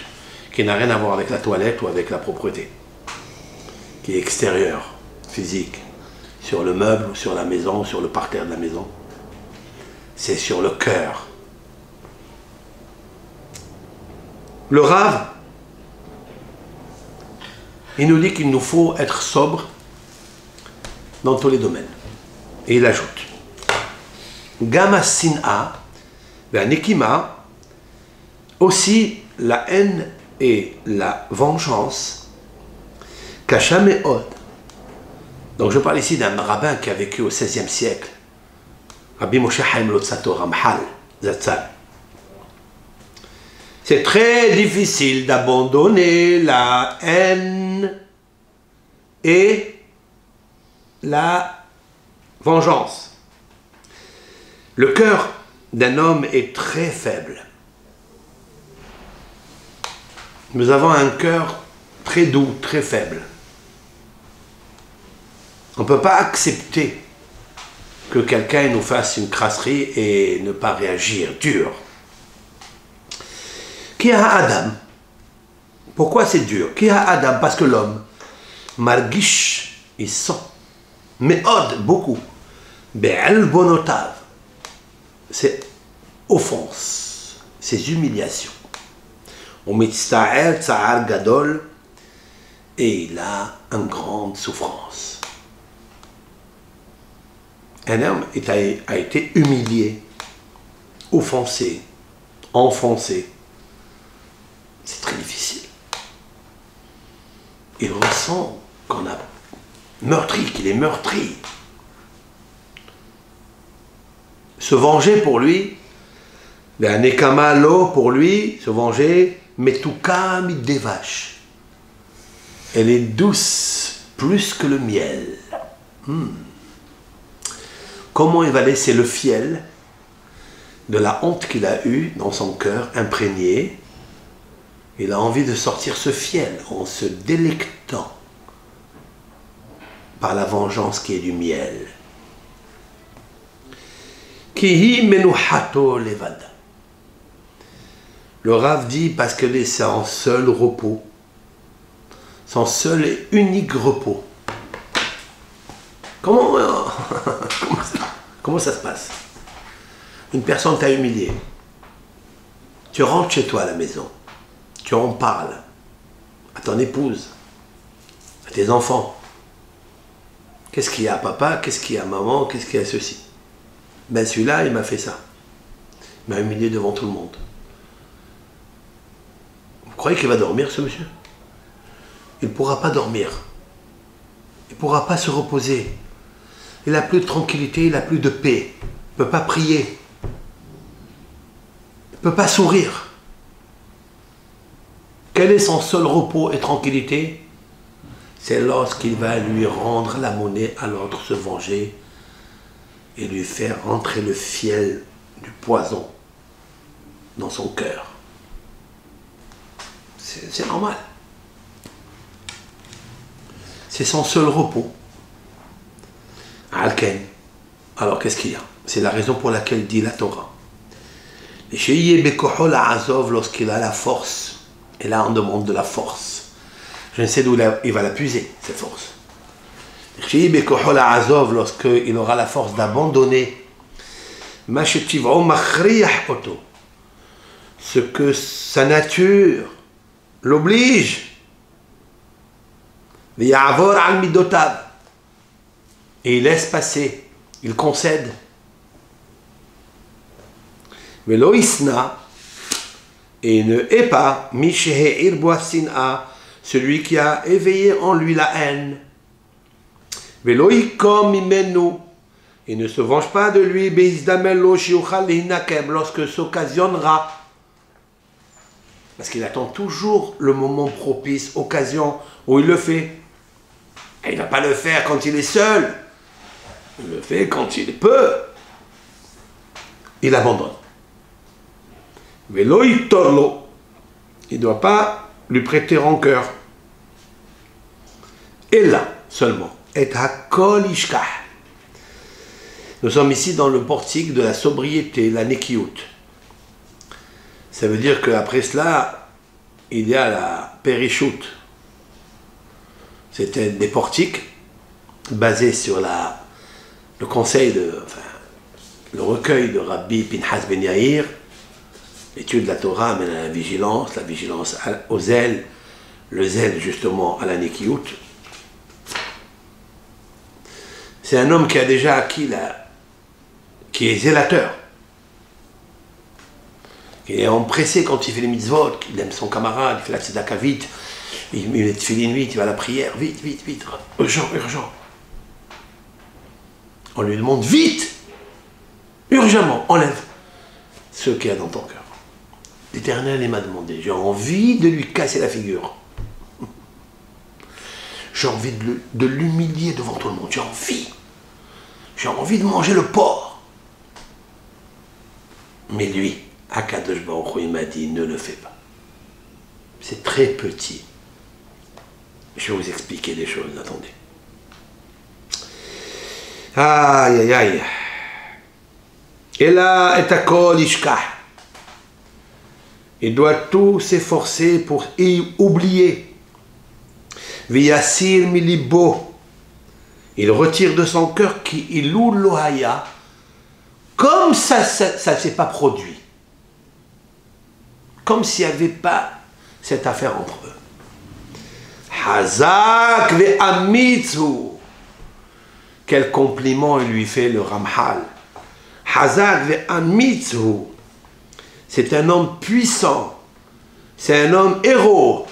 qui n'a rien à voir avec la toilette ou avec la propreté, qui est extérieure, physique, sur le meuble, ou sur la maison, ou sur le parterre de la maison. C'est sur le cœur. Le Rav, il nous dit qu'il nous faut être sobre dans tous les domaines. Et il ajoute Gama Sin'a, Nekima, aussi la haine et la vengeance, Kashameod. Donc je parle ici d'un rabbin qui a vécu au XVIe siècle, Rabbi Moshe Chaim Luzzatto Ramchal Zatzal. C'est très difficile d'abandonner la haine et la vengeance. Le cœur d'un homme est très faible. Nous avons un cœur très doux, très faible. On ne peut pas accepter que quelqu'un nous fasse une crasserie et ne pas réagir dur. Qui a Adam? Pourquoi c'est dur? Qui a Adam? Parce que l'homme, margish, il sent, mais beaucoup, be'al bonotav, c'est offense, c'est humiliation. On mitzta'el tsa'ar gadol, et il a une grande souffrance. Un homme a été humilié, offensé, enfoncé. C'est très difficile. Il ressent qu'on a meurtri, qu'il est meurtri. Se venger pour lui, un nekamalo pour lui, se venger, metuka midevash. Elle est douce plus que le miel. Comment il va laisser le fiel de la honte qu'il a eue dans son cœur imprégné? Il a envie de sortir ce fiel en se délectant par la vengeance qui est du miel. Kihi menuhato levada. Le Rav dit parce qu'elle est en seul repos, son seul et unique repos. Comment ça se passe? Une personne t'a humilié. Tu rentres chez toi à la maison. Tu en parles à ton épouse, à tes enfants. Qu'est-ce qu'il y a, papa? Qu'est-ce qu'il y a, maman? Qu'est-ce qu'il y a, ceci? Ben celui-là, il m'a fait ça. Il m'a humilié devant tout le monde. Vous croyez qu'il va dormir, ce monsieur? Il ne pourra pas dormir. Il ne pourra pas se reposer. Il n'a plus de tranquillité, il n'a plus de paix. Il ne peut pas prier. Il ne peut pas sourire. Quel est son seul repos et tranquillité? C'est lorsqu'il va lui rendre la monnaie à l'autre, se venger et lui faire rentrer le fiel du poison dans son cœur. C'est normal. C'est son seul repos. Alken. Alors qu'est-ce qu'il y a? C'est la raison pour laquelle dit la Torah. Lorsqu'il a la force, et là on demande de la force. Je ne sais d'où il va la puiser, cette force. Lorsqu'il aura la force d'abandonner ce que sa nature l'oblige, et il laisse passer, il concède. Et il ne hait pas celui qui a éveillé en lui la haine. Il ne se venge pas de lui lorsque s'occasionnera. Parce qu'il attend toujours le moment propice, occasion, où il le fait. Et il ne va pas le faire quand il est seul. Il le fait quand il peut. Il abandonne. Il ne doit pas lui prêter rancœur. Et là, seulement. Et hakol ishkah. Nous sommes ici dans le portique de la sobriété, la nekiout. Ça veut dire qu'après cela, il y a la périchout. C'était des portiques basés sur le conseil le recueil de Rabbi Pinhas Ben Yair. L'étude de la Torah amène à la vigilance au zèle, le zèle justement à la nekiout. C'est un homme qui a déjà acquis qui est zélateur, qui est empressé quand il fait les mitzvot, qu'il aime son camarade, il fait la tzedaka vite, il met le tefillin vite, il va à la prière, vite, urgent. On lui demande vite, urgemment, enlève ce qu'il y a dans ton cœur. L'Éternel m'a demandé, j'ai envie de lui casser la figure. J'ai envie de l'humilier devant tout le monde, j'ai envie de manger le porc. Mais lui, Akadosh Baruch Hu, il m'a dit, ne le fais pas. C'est très petit. Je vais vous expliquer des choses, attendez. Aïe, aïe, aïe. Et là, et akol ishkah. Il doit tout s'efforcer pour y oublier. V'yassir milibo. Il retire de son cœur qui ilou lohaya, comme ça ne s'est pas produit. Comme s'il n'y avait pas cette affaire entre eux. Hazak ve'amitzu. Quel compliment il lui fait le Ramhal. Hazak ve'amitzu. C'est un homme puissant. C'est un homme héros.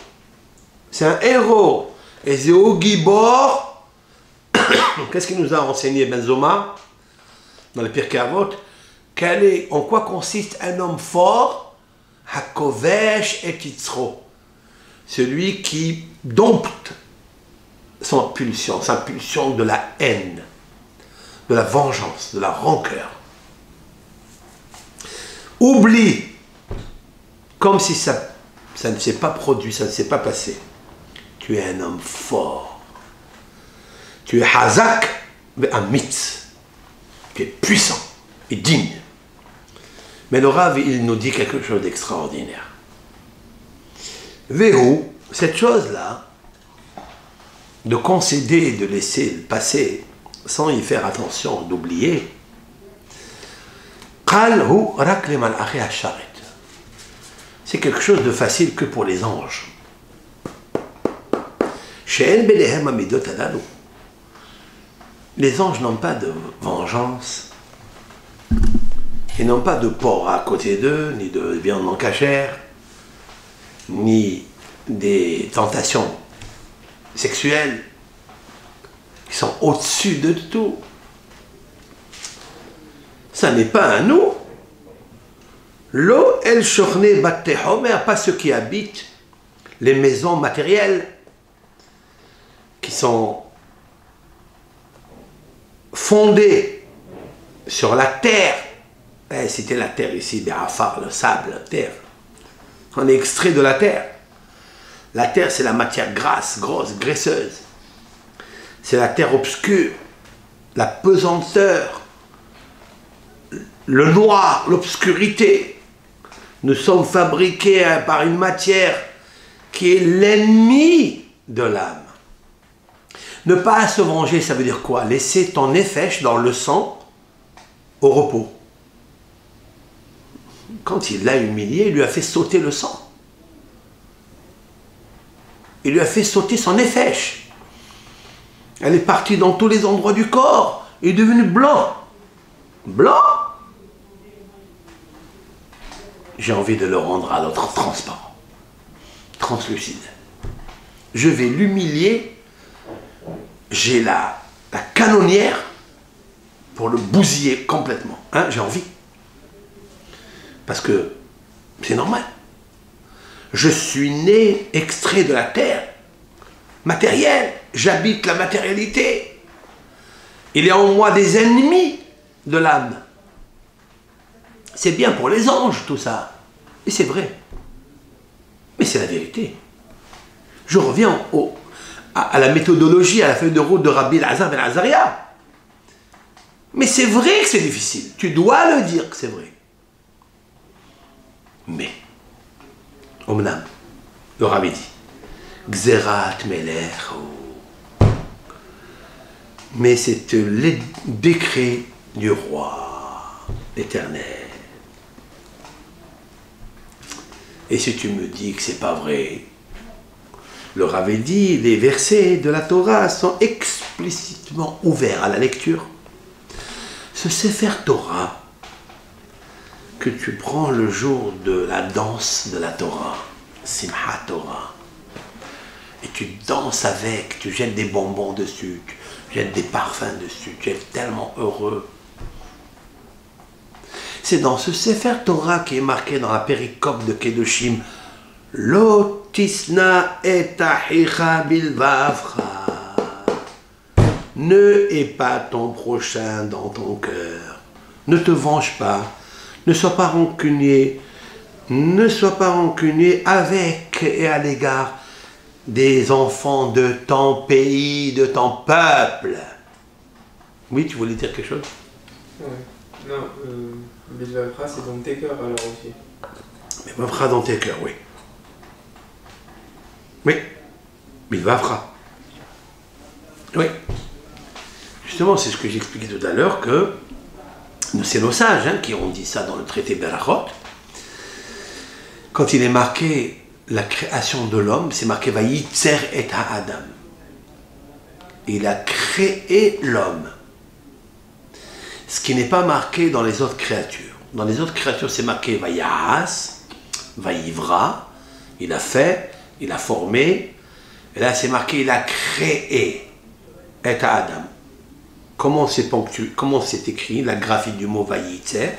C'est un héros. Et Zéo Gibor. Qu'est-ce qu'il nous a enseigné Benzoma dans le Pirkei Avot? En quoi consiste un homme fort? Hakovesh et Yitzro. Celui qui dompte sa pulsion de la haine, de la vengeance, de la rancœur. Oublie, comme si ça ne s'est pas produit, ça ne s'est pas passé. Tu es un homme fort. Tu es Hazak, mais un mythe. Tu es puissant. et digne. Mais le Rav, il nous dit quelque chose d'extraordinaire. Véhu, cette chose-là, de concéder, de laisser passer, sans y faire attention, d'oublier, c'est quelque chose de facile que pour les anges. Les anges n'ont pas de vengeance, ils n'ont pas de porc à côté d'eux, ni de viande non cachère, ni des tentations sexuelles. Ils sont au-dessus de tout. Ça n'est pas à nous. Lo el shorne batte homer, pas ceux qui habitent les maisons matérielles, qui sont fondées sur la terre. C'était la terre ici, Béafar, le sable, la terre. On est extrait de la terre. La terre, c'est la matière grasse, grosse, graisseuse. C'est la terre obscure, la pesanteur, le noir, l'obscurité. Nous sommes fabriqués par une matière qui est l'ennemi de l'âme. Ne pas se venger, ça veut dire quoi? Laisser ton nefesh dans le sang au repos. Quand il l'a humilié, il lui a fait sauter le sang. Il lui a fait sauter son nefesh. Elle est partie dans tous les endroits du corps. Il est devenu blanc. Blanc. J'ai envie de le rendre à l'autre transparent, translucide. Je vais l'humilier. J'ai la canonnière pour le bousiller complètement. Hein, j'ai envie. Parce que c'est normal. Je suis né extrait de la terre, matériel. J'habite la matérialité. Il y a en moi des ennemis de l'âme. C'est bien pour les anges tout ça. Et c'est vrai. Mais c'est la vérité. Je reviens à la méthodologie, à la feuille de route de Rabbi Elazar ben Azaria. Mais c'est vrai que c'est difficile. Tu dois le dire que c'est vrai. Mais, Omnam, le Rabbi dit, Gzerat Melech, mais c'est le décret du roi éternel. Et si tu me dis que c'est pas vrai, le Rabbi dit, les versets de la Torah sont explicitement ouverts à la lecture. Ce Sefer Torah que tu prends le jour de la danse de la Torah, Simchat Torah, et tu danses avec, tu jettes des bonbons dessus, tu jettes des parfums dessus, tu es tellement heureux. C'est dans ce Sefer Torah qui est marqué dans la péricope de Kedoshim, Lo tisna et achicha bilvavcha. Ne hais pas ton prochain dans ton cœur. Ne te venge pas. Ne sois pas rancunier. Ne sois pas rancunier avec et à l'égard des enfants de ton pays, de ton peuple. Oui, tu voulais dire quelque chose? Ouais. Non, Bilvavra, c'est dans tes cœurs alors aussi. Mais Bilvavra dans tes cœurs, oui. Oui, Bilvavra. Oui. Justement, c'est ce que j'expliquais tout à l'heure, que c'est nos sages qui ont dit ça dans le traité Berachot. Quand il est marqué la création de l'homme, c'est marqué Vayitzer et Adam. Il a créé l'homme. Ce qui n'est pas marqué dans les autres créatures. Dans les autres créatures, c'est marqué Vayahas, Vayivra, il a fait, il a formé. Et là, c'est marqué, il a créé et Adam. Comment c'est ponctué, comment c'est écrit, la graphie du mot Vayitzer?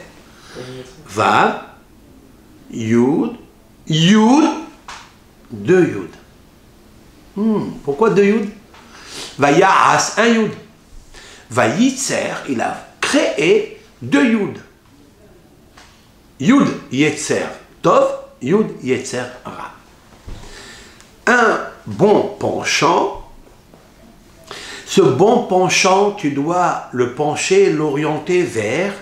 Vav, Yud, Yud, deux Yud. Pourquoi deux Yud? Vayahas, un Yud. Vayitzer, il a créé deux Yud. Yud Yetzer Tov, Yud Yetzer Ra. Un bon penchant. Ce bon penchant, tu dois le pencher, l'orienter vers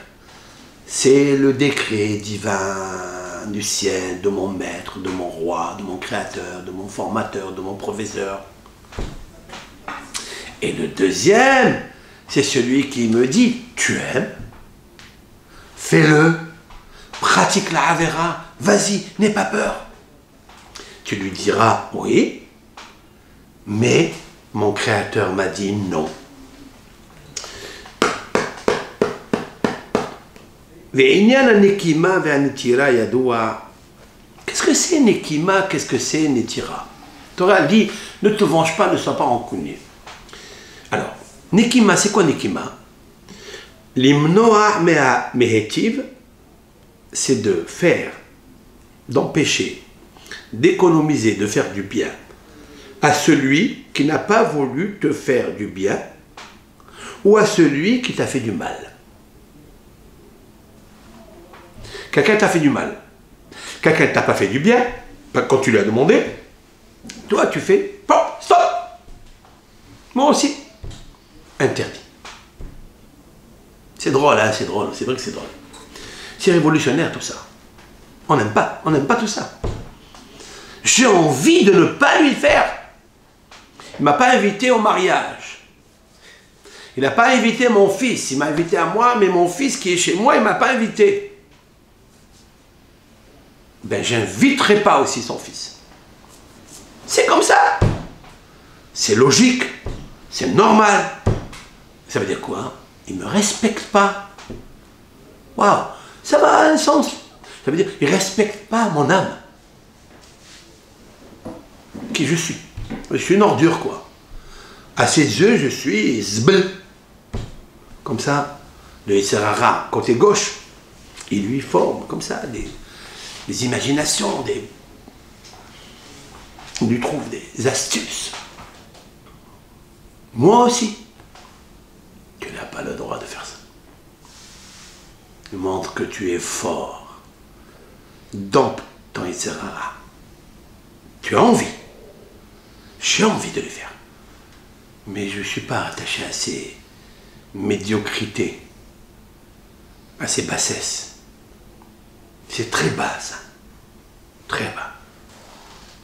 C'est le décret divin du ciel, de mon maître, de mon roi, de mon créateur, de mon formateur, de mon professeur. Et le deuxième, c'est celui qui me dit, tu aimes, fais-le, pratique la Avera, vas-y, n'aie pas peur. Tu lui diras, oui, mais mon créateur m'a dit non. Qu'est-ce que c'est Nekima? Qu'est-ce que c'est Netira? Torah dit, ne te venge pas, ne sois pas rancunier. Alors, Nekima, c'est quoi Nekima? L'imnoa mea mehetiv, c'est de faire, d'empêcher, d'économiser, de faire du bien à celui qui n'a pas voulu te faire du bien ou à celui qui t'a fait du mal. Quelqu'un t'a fait du mal. Quelqu'un ne t'a pas fait du bien, quand tu lui as demandé, toi tu fais, bon, stop. Moi aussi. Interdit. C'est drôle, hein, c'est drôle, c'est vrai que c'est drôle. C'est révolutionnaire tout ça. On n'aime pas tout ça. J'ai envie de ne pas lui faire. Il ne m'a pas invité au mariage. Il n'a pas invité mon fils. Il m'a invité à moi, mais mon fils qui est chez moi, il ne m'a pas invité. Ben, j'inviterai pas aussi son fils. C'est comme ça. C'est logique. C'est normal. Ça veut dire quoi, hein? Il ne me respecte pas. Waouh, ça va à un sens. Ça veut dire il ne respecte pas mon âme. Qui je suis. Je suis une ordure, quoi. À ses yeux, je suis zbl. Comme ça, le Yitzhara, côté gauche, il lui forme comme ça des imaginations, il lui trouve des astuces. Moi aussi, tu n'as pas le droit de faire ça. Montre que tu es fort dans ton Yitzhara. Tu as envie. J'ai envie de le faire. Mais je ne suis pas attaché à ces médiocrités, à ces bassesses. C'est très bas, ça. Très bas.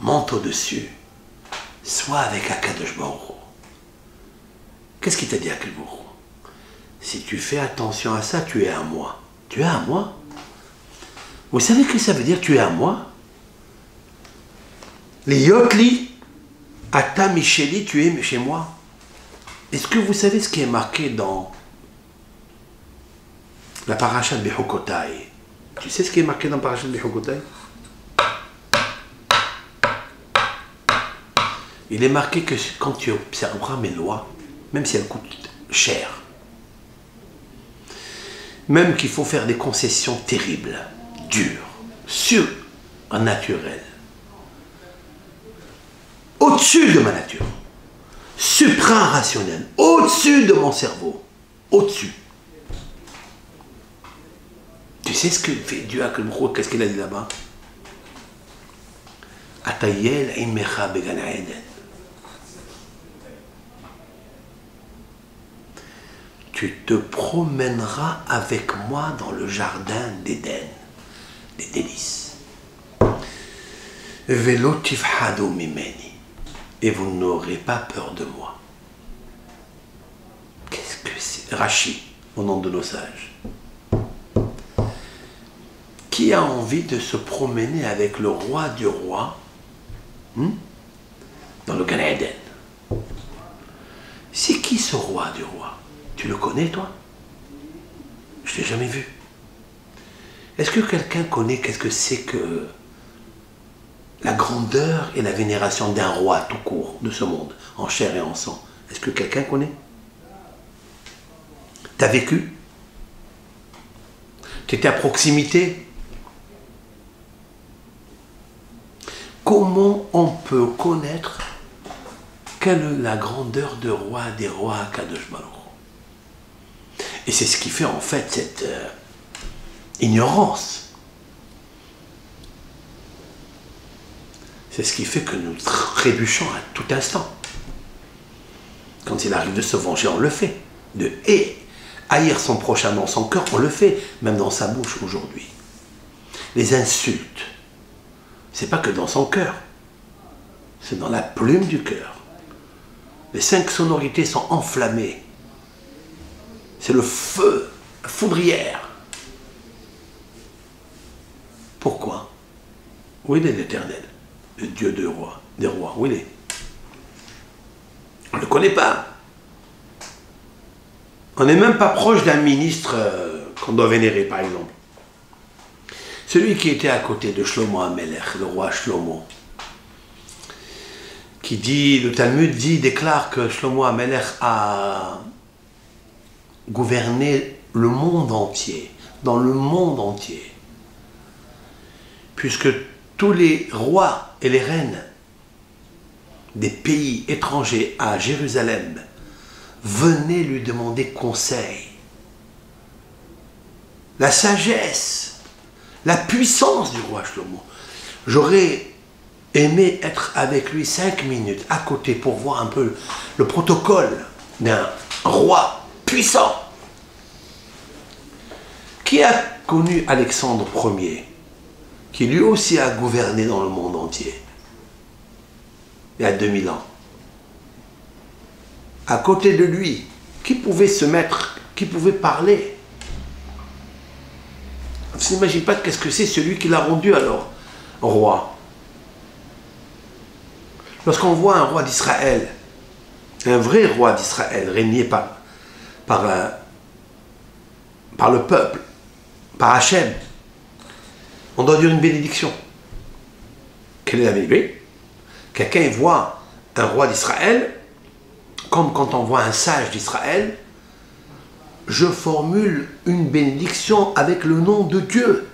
Monte au-dessus. Sois avec Akadosh Baruch Hu. Qu'est-ce qu'il t'a dit Akadosh Baruch Hu? Si tu fais attention à ça, tu es à moi. Tu es à moi? Vous savez ce que ça veut dire, tu es à moi? Les Yotli, Ata Micheli, tu es chez moi. Est-ce que vous savez ce qui est marqué dans la paracha de Bechukotai? Tu sais ce qui est marqué dans la paracha de Bechukotai? Il est marqué que quand tu observeras mes lois, même si elles coûtent cher, même qu'il faut faire des concessions terribles, dures, surnaturelles, au-dessus de ma nature, supra-rationnelle, au-dessus de mon cerveau, au-dessus. Tu sais ce que fait Dieu à Kelmro? Qu'est-ce qu'il a dit là-bas? Atayel imecha began Eden. Tu te promèneras avec moi dans le jardin d'Éden, des délices. Velo tifhadu mimeni. Et vous n'aurez pas peur de moi. Qu'est-ce que c'est? Rachi, au nom de nos sages. Qui a envie de se promener avec le roi du roi dans le Gan Eden? C'est qui ce roi du roi? Tu le connais, toi? Je ne l'ai jamais vu. Est-ce que quelqu'un connaît qu'est-ce que c'est que la grandeur et la vénération d'un roi tout court de ce monde, en chair et en sang? Est-ce que quelqu'un connaît? T'as vécu? Tu étais à proximité? Comment on peut connaître quelle est la grandeur de roi des rois Kadosh Baruch Hu? Et c'est ce qui fait en fait cette ignorance. C'est ce qui fait que nous trébuchons à tout instant. Quand il arrive de se venger, on le fait. De haïr son prochain dans son cœur, on le fait, même dans sa bouche aujourd'hui. Les insultes, c'est pas que dans son cœur, c'est dans la plume du cœur. Les 5 sonorités sont enflammées. C'est le feu, la foudrière. Pourquoi? Où il est l'Éternel, le Dieu des rois, où il est? On ne le connaît pas. On n'est même pas proche d'un ministre qu'on doit vénérer, par exemple. Celui qui était à côté de Shlomo HaMelech, le roi Shlomo, qui dit, le Talmud déclare que Shlomo HaMelech a gouverné le monde entier, dans le monde entier, puisque tous les rois et les reines des pays étrangers à Jérusalem venaient lui demander conseil. La sagesse, la puissance du roi Shlomo. J'aurais aimé être avec lui 5 minutes à côté pour voir un peu le protocole d'un roi puissant. Qui a connu Alexandre Ier, qui lui aussi a gouverné dans le monde entier, il y a 2000 ans. À côté de lui, qui pouvait se mettre, qui pouvait parler? On ne s'imagine pas qu'est-ce que c'est celui qui l'a rendu alors roi. Lorsqu'on voit un roi d'Israël, un vrai roi d'Israël, régné par le peuple, par Hachem, on doit dire une bénédiction. Quelle est la bénédiction? Quelqu'un voit un roi d'Israël, comme quand on voit un sage d'Israël, je formule une bénédiction avec le nom de Dieu.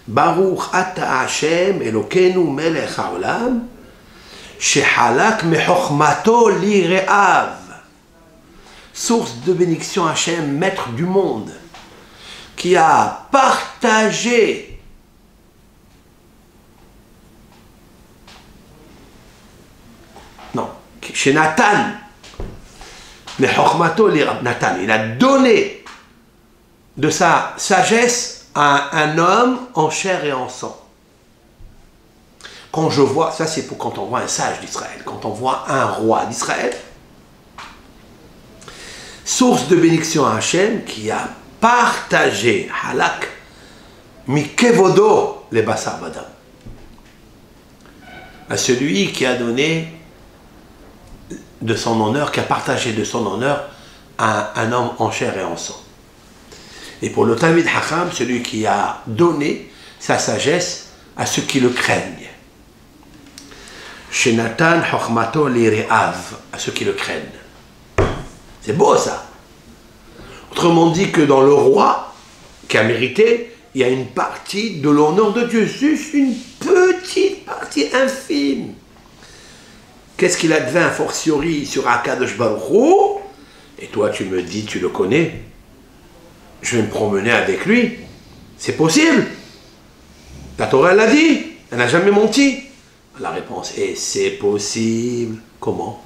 Baruch ata Hashem Elokeinu melech haolam, shehalak mechochmato li re'av. Source de bénédiction Hashem, maître du monde, qui a partagé chez Nathan, mais Chochmato li Rab Nathan, il a donné de sa sagesse à un homme en chair et en sang. Quand je vois, ça c'est pour quand on voit un sage d'Israël, quand on voit un roi d'Israël, source de bénédiction à Hachem, qui a partagé, halak, mikevodo, les basar badam, à celui qui a donné de son honneur, qui a partagé de son honneur à un homme en chair et en sang. Et pour le Talmid Hacham, celui qui a donné sa sagesse à ceux qui le craignent. Chez Nathan, Chochmato li Re'av, à ceux qui le craignent. C'est beau ça. Autrement dit que dans le roi qui a mérité, il y a une partie de l'honneur de Dieu, juste une petite partie infime. Qu'est-ce qu'il advint a fortiori sur Akadosh Baruch Hu? Et toi tu me dis, tu le connais, je vais me promener avec lui. C'est possible. La Torah l'a dit, elle n'a jamais menti. La réponse est, c'est possible. Comment?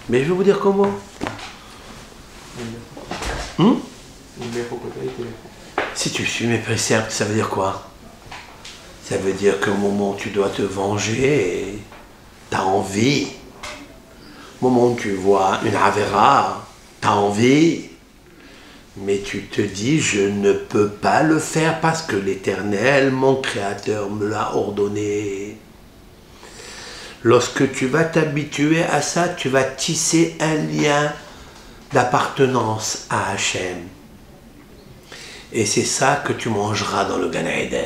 Mais je vais vous dire comment. Si tu suis mes préceptes, ça veut dire quoi? Ça veut dire qu'au moment où tu dois te venger, tu as envie. Au moment où tu vois une avéra, tu as envie. Mais tu te dis, je ne peux pas le faire parce que l'Éternel, mon Créateur, me l'a ordonné. Lorsque tu vas t'habituer à ça, tu vas tisser un lien d'appartenance à Hachem. Et c'est ça que tu mangeras dans le Gan Eden.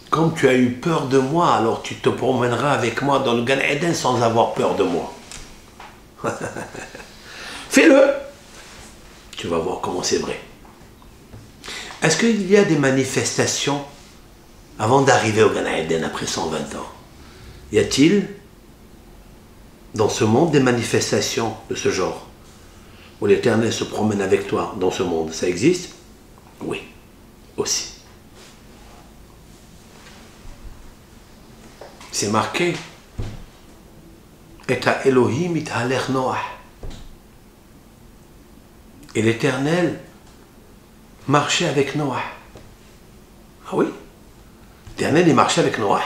Comme tu as eu peur de moi, alors tu te promèneras avec moi dans le Gan Eden sans avoir peur de moi. Fais-le. Tu vas voir comment c'est vrai. Est-ce qu'il y a des manifestations avant d'arriver au Gan Eden après 120 ans? Y a-t-il dans ce monde des manifestations de ce genre où l'Éternel se promène avec toi dans ce monde? Ça existe? Oui, aussi. C'est marqué. Et à Elohim ithalech Noach. Et l'Éternel marchait avec Noah. Ah oui? L'Éternel, il marchait avec Noah.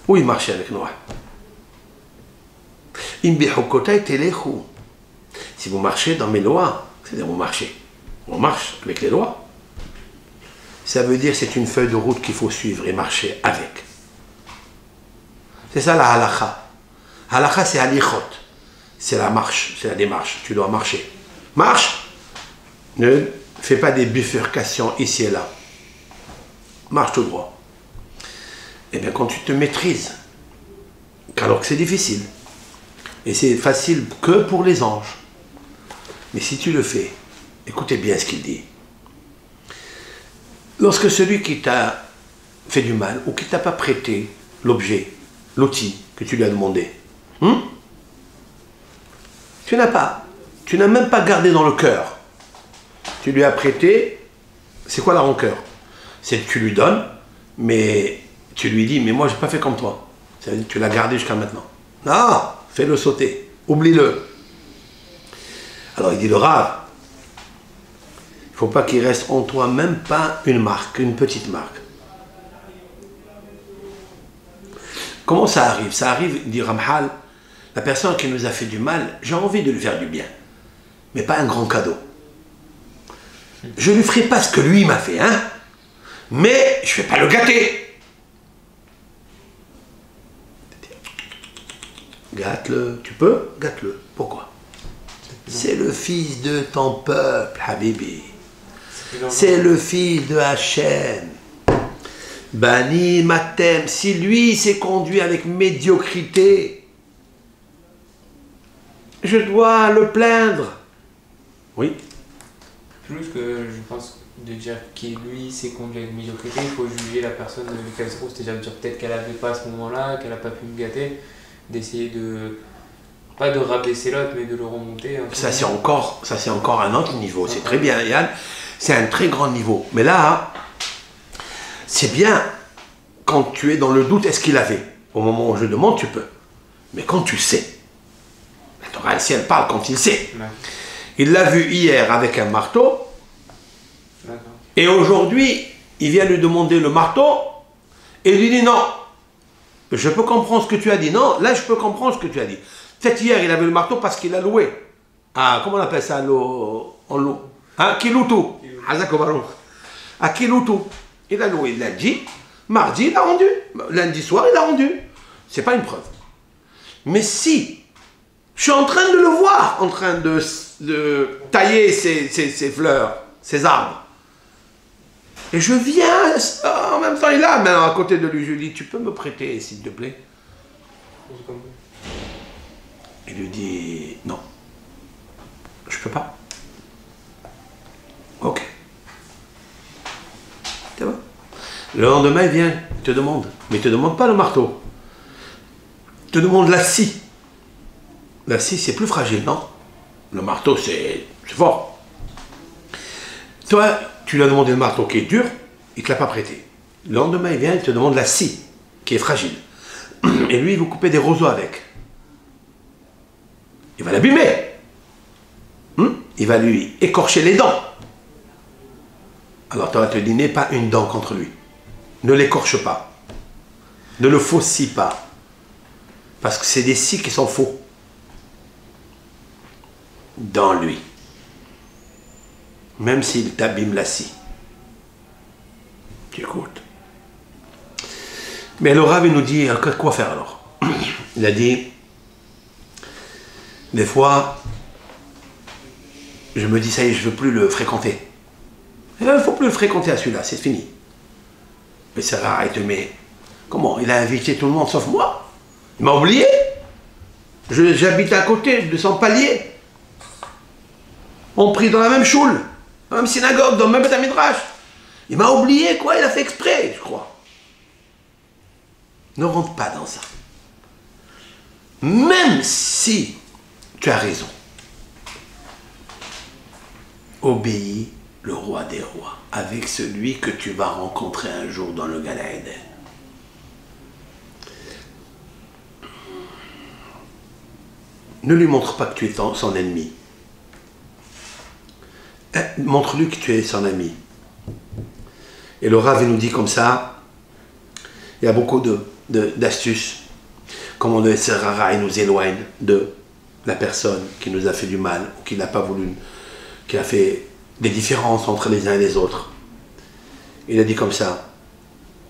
Où il marchait avec Noah? Si vous marchez dans mes lois, c'est-à-dire vous marchez, on marche avec les lois, ça veut dire que c'est une feuille de route qu'il faut suivre et marcher avec. C'est ça la halakha. Halakha, c'est halichot. C'est la marche, c'est la démarche. Tu dois marcher. Marche. Ne fais pas des bifurcations ici et là. Marche tout droit. Eh bien, quand tu te maîtrises, alors que c'est difficile, et c'est facile que pour les anges, mais si tu le fais, écoutez bien ce qu'il dit. Lorsque celui qui t'a fait du mal, ou qui t'a pas prêté l'objet, l'outil que tu lui as demandé, tu n'as même pas gardé dans le cœur. Tu lui as prêté, c'est quoi la rancœur? C'est que tu lui donnes, mais tu lui dis, mais moi, je n'ai pas fait comme toi. Ça veut dire que tu l'as gardé jusqu'à maintenant. Non, fais-le sauter. Oublie-le. Alors, il dit le Rav, il ne faut pas qu'il reste en toi même pas une marque, une petite marque. Comment ça arrive? Ça arrive, dit Ramhal, la personne qui nous a fait du mal, j'ai envie de lui faire du bien, mais pas un grand cadeau. Je ne lui ferai pas ce que lui m'a fait, hein, mais je ne vais pas le gâter. Gâte-le, tu peux? Gâte-le. Pourquoi? C'est le fils de ton peuple, Habibi. C'est le fils de Hachem. Bani Matem, si lui s'est conduit avec médiocrité, je dois le plaindre. Oui. Plus que je pense de dire qu'il lui s'est conduit avec médiocrité, il faut juger la personne de Lucas Roux, c'est-à-dire de dire peut-être qu'elle n'avait pas à ce moment-là, qu'elle n'a pas pu me gâter, d'essayer de, pas de rabaisser l'autre, mais de le remonter. Ça c'est encore un autre niveau, c'est très bien Yann, c'est un très grand niveau. Mais là, c'est bien quand tu es dans le doute, est-ce qu'il avait? Au moment où je demande, tu peux. Mais quand tu sais, la Torah ici elle parle quand il sait. Ouais. Il l'a vu hier avec un marteau, et aujourd'hui, il vient lui demander le marteau, et il lui dit non, je peux comprendre ce que tu as dit. Non, là je peux comprendre ce que tu as dit. Peut-être hier il avait le marteau parce qu'il a loué. Ah, comment on appelle ça en loue? Hein, Kiloutou. Ah, Kiloutou. Il a loué lundi, mardi il a rendu, lundi soir il a rendu. C'est pas une preuve. Mais si je suis en train de le voir, en train de tailler ses fleurs, ses arbres, et je viens, en même temps il a main à côté de lui, je lui dis, tu peux me prêter s'il te plaît? Il lui dit, non, je peux pas. Ok. C'est bon. Le lendemain il vient, il te demande, mais il te demande pas le marteau, il te demande la scie. La scie c'est plus fragile, non? Le marteau c'est fort. Toi, tu lui as demandé le marteau qui est dur, il ne te l'a pas prêté. Le lendemain, il vient, il te demande la scie, qui est fragile. Et lui, il vous coupez des roseaux avec. Il va l'abîmer. Il va lui écorcher les dents. Alors, tu vas te dire, n'aie pas une dent contre lui. Ne l'écorche pas. Ne le faucille pas. Parce que c'est des scies qui sont faux. Dans lui. Même s'il t'abîme la scie. Tu écoutes. Mais le Rav nous dit, quoi faire alors? Il a dit, des fois, je me dis, ça y est, je ne veux plus le fréquenter. Il ne faut plus le fréquenter à celui-là, c'est fini. Mais ça arrête, mais comment? Il a invité tout le monde sauf moi? Il m'a oublié? J'habite à côté de son palier. On prie dans la même choule. Dans la même synagogue, dans le même Beth Midrash. Il m'a oublié, quoi, il a fait exprès, je crois. Ne rentre pas dans ça. Même si tu as raison, obéis le roi des rois avec celui que tu vas rencontrer un jour dans le Gan Eden. Ne lui montre pas que tu es son ennemi. Montre-lui que tu es son ami. Et le Rav nous dit comme ça, il y a beaucoup d'astuces, comment le Serrara nous éloigne de la personne qui nous a fait du mal, ou qui n'a pas voulu, qui a fait des différences entre les uns et les autres. Il a dit comme ça,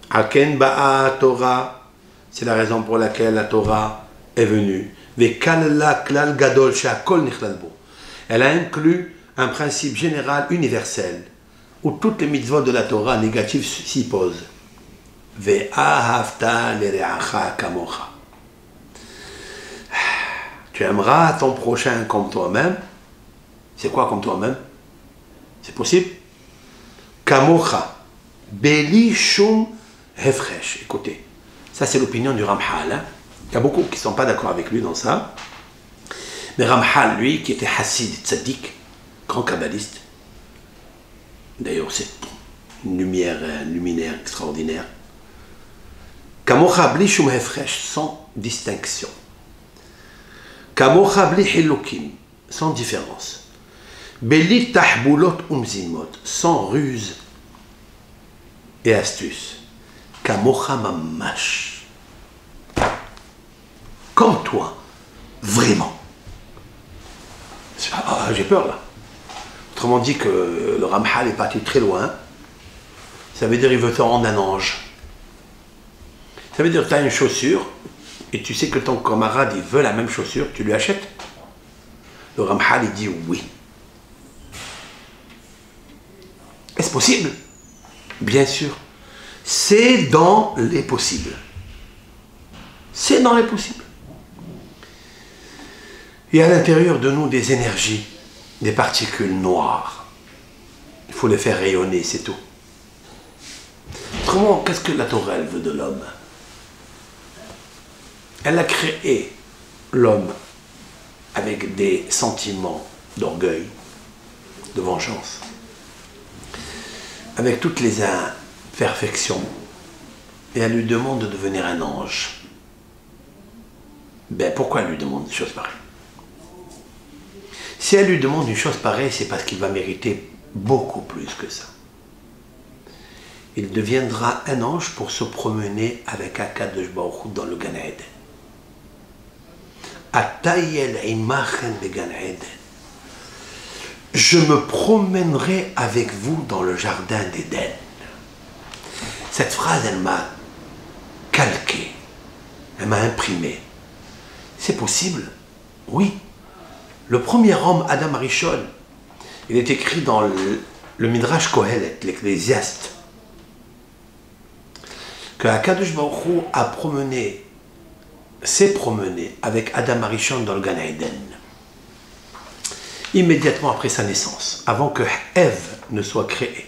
Aken ba'a Torah, c'est la raison pour laquelle la Torah est venue. Elle a inclus un principe général universel où toutes les mitzvot de la Torah négatives s'y posent. Tu aimeras ton prochain comme toi-même. C'est quoi comme toi-même? C'est possible? Kamocha. Beli shum hefresh. Écoutez, ça c'est l'opinion du Ramchal. Hein? Il y a beaucoup qui ne sont pas d'accord avec lui dans ça. Mais Ramchal, lui, qui était Hassid Tzaddik, grand kabbaliste, d'ailleurs c'est une lumière, un luminaire extraordinaire. Kamocha bli shum hefresh, sans distinction. Kamocha bli hilukim, sans différence. Beli tahboulot umzimot, sans ruse et astuce. Kamocha mamash, comme toi, vraiment. Ah, j'ai peur là. Autrement dit que le Ramchal est parti très loin. Ça veut dire qu'il veut te rendre un ange. Ça veut dire que tu as une chaussure et tu sais que ton camarade il veut la même chaussure, tu lui achètes. Le Ramchal il dit oui. Est-ce possible? Bien sûr. C'est dans les possibles. C'est dans les possibles. Il y a à l'intérieur de nous des énergies, des particules noires. Il faut les faire rayonner, c'est tout. Autrement, qu'est-ce que la Torah elle veut de l'homme? Elle a créé l'homme avec des sentiments d'orgueil, de vengeance, avec toutes les imperfections, et elle lui demande de devenir un ange. Ben pourquoi elle lui demande des choses pareilles? Si elle lui demande une chose pareille, c'est parce qu'il va mériter beaucoup plus que ça. Il deviendra un ange pour se promener avec Akadosh Baruch Hu dans le Gan Eden. Atayel imachem be Gan Eden. Je me promènerai avec vous dans le jardin d'Éden. Cette phrase, elle m'a calqué, elle m'a imprimé. C'est possible? Oui. Le premier homme, Adam Arishon, il est écrit dans le Midrash Kohelet, l'Ecclésiaste, que Akadosh Baruch Hu s'est promené avec Adam Arishon dans le Gan Eden, immédiatement après sa naissance, avant que Ève ne soit créée.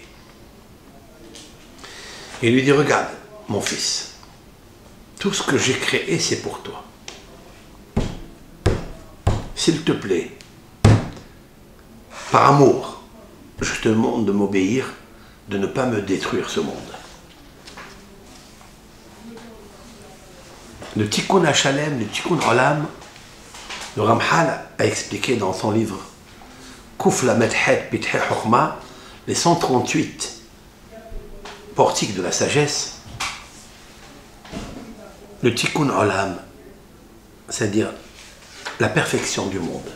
Il lui dit, regarde, mon fils, tout ce que j'ai créé, c'est pour toi. S'il te plaît, par amour, je te demande de m'obéir, de ne pas me détruire ce monde. Le Tikkun HaShalem, le Tikkun Olam, le Ramchal a expliqué dans son livre Kuf Lamed Het Bithe Chochma, les 138 portiques de la sagesse. Le Tikkun Olam, c'est-à-dire la perfection du monde,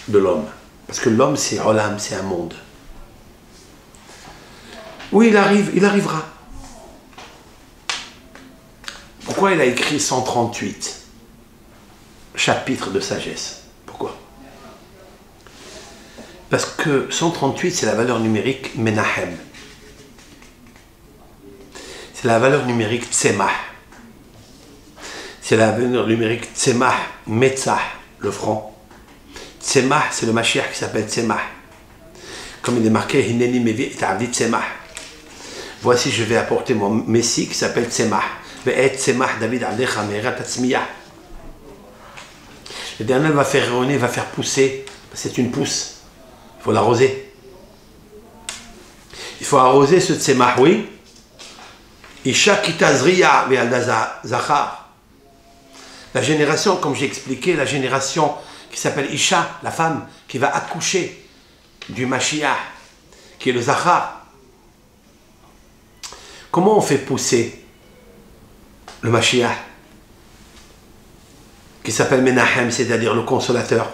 de l'homme. Parce que l'homme, c'est Olam, c'est un monde. Oui, il arrivera. Pourquoi il a écrit 138 chapitres de sagesse? Pourquoi? Parce que 138, c'est la valeur numérique Menahem. C'est la valeur numérique Tzemach. C'est la valeur numérique Tzemach, Metzah, le front. Tzemach, c'est le Mashiach qui s'appelle Tzemach. Comme il est marqué, Hineni Mevi et Avdi Tzemach. Voici, je vais apporter mon Messie qui s'appelle Tzemach. Ve'et Tzemach David Avdecha Meira Tatzmiyah. Le dernier va faire rayonner, va faire pousser. C'est une pousse. Il faut l'arroser. Il faut arroser ce Tzemach, oui. Isha Kitazriya Ve'alda Zachar. La génération, comme j'ai expliqué, la génération qui s'appelle Isha, la femme qui va accoucher du Mashiach, qui est le Zachar. Comment on fait pousser le Mashiach, qui s'appelle Menahem, c'est-à-dire le consolateur,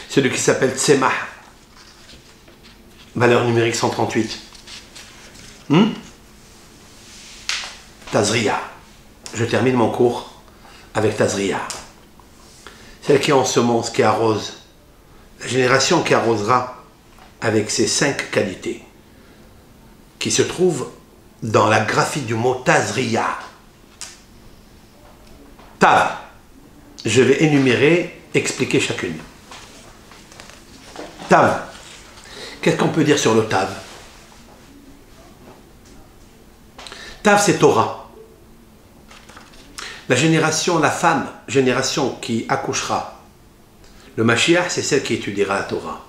celui qui s'appelle Tzemach, valeur numérique 138. Tazria. Je termine mon cours avec Tazria. Celle qui ensemence, qui arrose. La génération qui arrosera avec ces 5 qualités qui se trouvent dans la graphie du mot Tazria. Tav. Je vais énumérer, expliquer chacune. Tav. Qu'est-ce qu'on peut dire sur le Tav? Tav, c'est Torah. La génération, la femme, génération qui accouchera. Le Mashiach, c'est celle qui étudiera la Torah.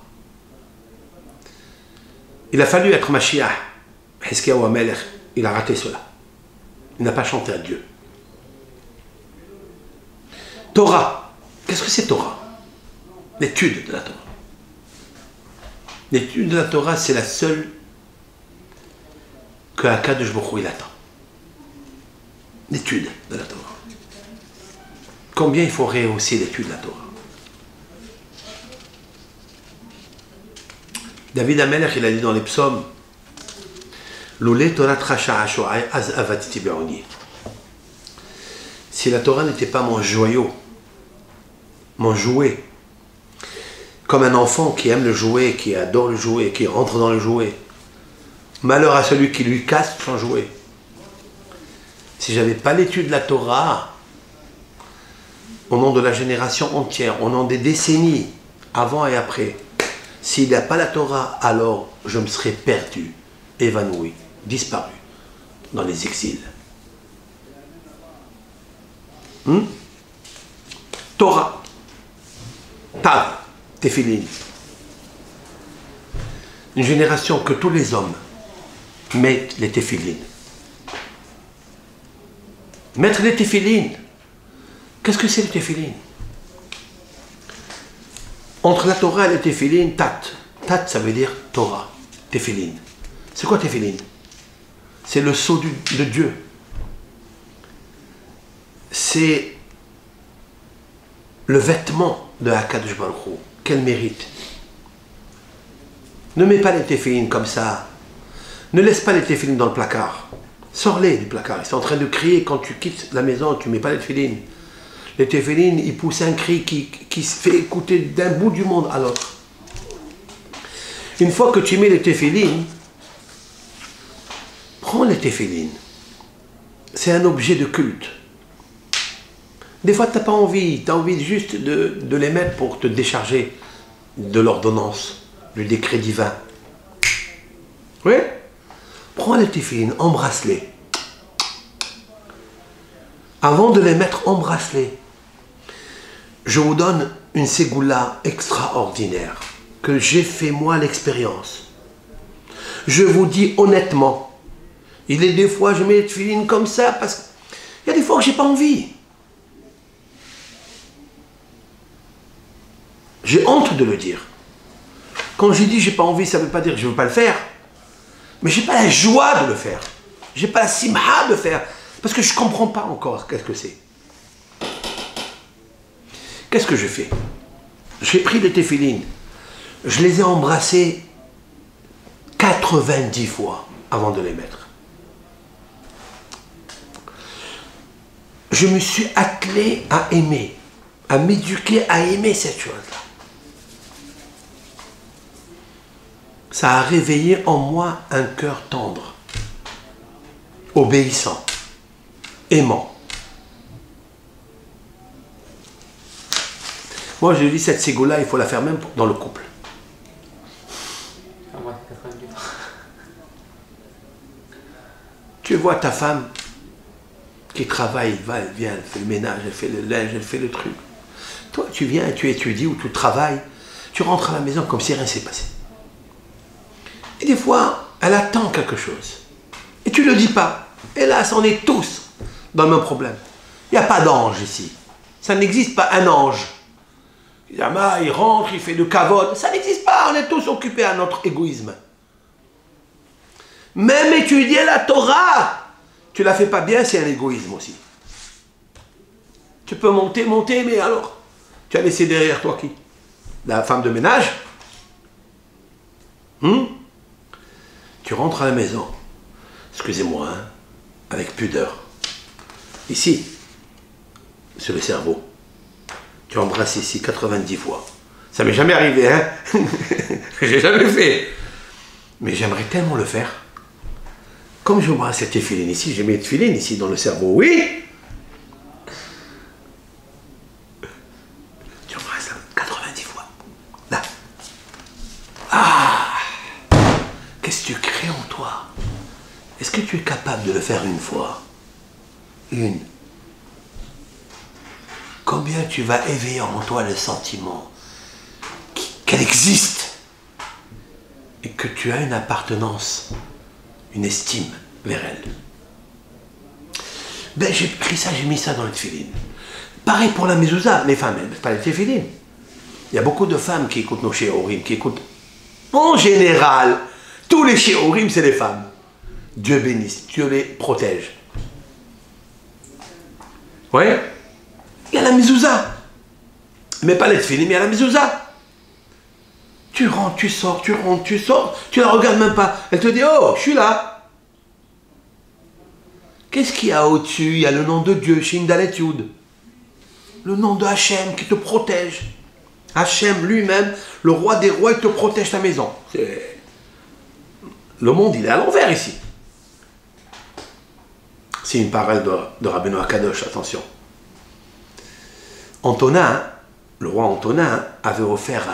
Il a fallu être Mashiach. Hiskiyahu HaMelech, il a raté cela. Il n'a pas chanté à Dieu. Torah. Qu'est-ce que c'est Torah? L'étude de la Torah. L'étude de la Torah, c'est la seule que Akadosh Baruch Hu il attend. L'étude de la Torah. Combien il faut rehausser l'étude de la Torah? David HaMelech, il a dit dans les psaumes, si la Torah n'était pas mon joyau, mon jouet, comme un enfant qui aime le jouet, qui adore le jouet, qui rentre dans le jouet, malheur à celui qui lui casse son jouet. Si j'avais pas l'étude de la Torah, au nom de la génération entière, au nom des décennies, avant et après, s'il n'y a pas la Torah, alors je me serais perdu, évanoui, disparu dans les exils. Torah, Tav, Tefillin. Une génération que tous les hommes mettent les Tefillin. Mettre les Tefillin. Qu'est-ce que c'est le Tefillin? Entre la Torah et le Tefillin, Tat. Tat, ça veut dire Torah. Tefillin. C'est quoi Tefillin? C'est le sceau de Dieu. C'est le vêtement de Akadosh Baruch Hu. Quel mérite! Ne mets pas les Tefillin comme ça. Ne laisse pas les Tefillin dans le placard. Sors-les du placard. Ils sont en train de crier quand tu quittes la maison, tu ne mets pas les Tefillin. Les Tefillin, ils poussent un cri qui se fait écouter d'un bout du monde à l'autre. Une fois que tu mets les Tefillin, prends les Tefillin. C'est un objet de culte. Des fois, tu n'as pas envie, tu as envie juste de les mettre pour te décharger de l'ordonnance, du décret divin. Oui? Prends les Tefillin, embrasse-les. Avant de les mettre, embrasse-les. Je vous donne une ségoula extraordinaire que j'ai fait moi l'expérience. Je vous dis honnêtement, il est des fois je mets les tefillin comme ça parce qu'il y a des fois que j'ai pas envie. J'ai honte de le dire. Quand j'ai dit j'ai pas envie, ça veut pas dire que je veux pas le faire, mais j'ai pas la joie de le faire. J'ai pas la simha de le faire parce que je comprends pas encore qu'est-ce que c'est. Qu'est-ce que je fais? J'ai pris les tefillin, je les ai embrassés 90 fois avant de les mettre. Je me suis attelé à aimer, à m'éduquer à aimer cette chose-là. Ça a réveillé en moi un cœur tendre, obéissant, aimant. Moi, je dis cette ségoula, il faut la faire même dans le couple. Tu vois ta femme qui travaille, va, elle vient, elle fait le ménage, elle fait le linge, elle fait le truc. Toi, tu viens, tu étudies ou tu travailles, tu rentres à la maison comme si rien ne s'est passé. Et des fois, elle attend quelque chose. Et tu ne le dis pas. Et là, on est tous dans le même problème. Il n'y a pas d'ange ici. Ça n'existe pas un ange. Il rentre, il fait le kavod. Ça n'existe pas. Ah, on est tous occupés à notre égoïsme. Même étudier la Torah, tu la fais pas bien, c'est un égoïsme aussi. Tu peux monter, mais alors, tu as laissé derrière toi qui? La femme de ménage? Tu rentres à la maison, excusez-moi, hein, avec pudeur. Ici, sur le cerveau, tu embrasses ici 90 fois. Ça m'est jamais arrivé, hein. J'ai jamais fait. Mais j'aimerais tellement le faire. Comme j'embrasse cette téphiline ici, j'ai mis une téphiline ici dans le cerveau, oui. Tu embrasses là, 90 fois. Là. Ah. Qu'est-ce que tu crées en toi? Est-ce que tu es capable de le faire une fois? Une. Combien tu vas éveiller en toi le sentiment qu'elle existe et que tu as une appartenance, une estime vers elle. Ben j'ai pris ça, j'ai mis ça dans le tefilin. Pareil pour la mezouza, les femmes, elles mettent pas le tefilin. Il y a beaucoup de femmes qui écoutent nos shiurim, qui écoutent en général, tous les shiurim c'est les femmes. Dieu bénisse, Dieu les protège. Oui. Il y a la mezouza. Mais pas les tefilin, mais il y a la mezouza. Tu rentres, tu sors, tu rentres, tu sors, tu la regardes même pas. Elle te dit, oh, je suis là. Qu'est-ce qu'il y a au-dessus? Il y a le nom de Dieu, Shin Dalet Yud. Le nom de Hachem qui te protège. Hachem lui-même, le roi des rois, il te protège ta maison. Le monde, il est à l'envers ici. C'est une parole de Rabbeinu Akadosh, attention. Antonin, le roi Antonin, avait offert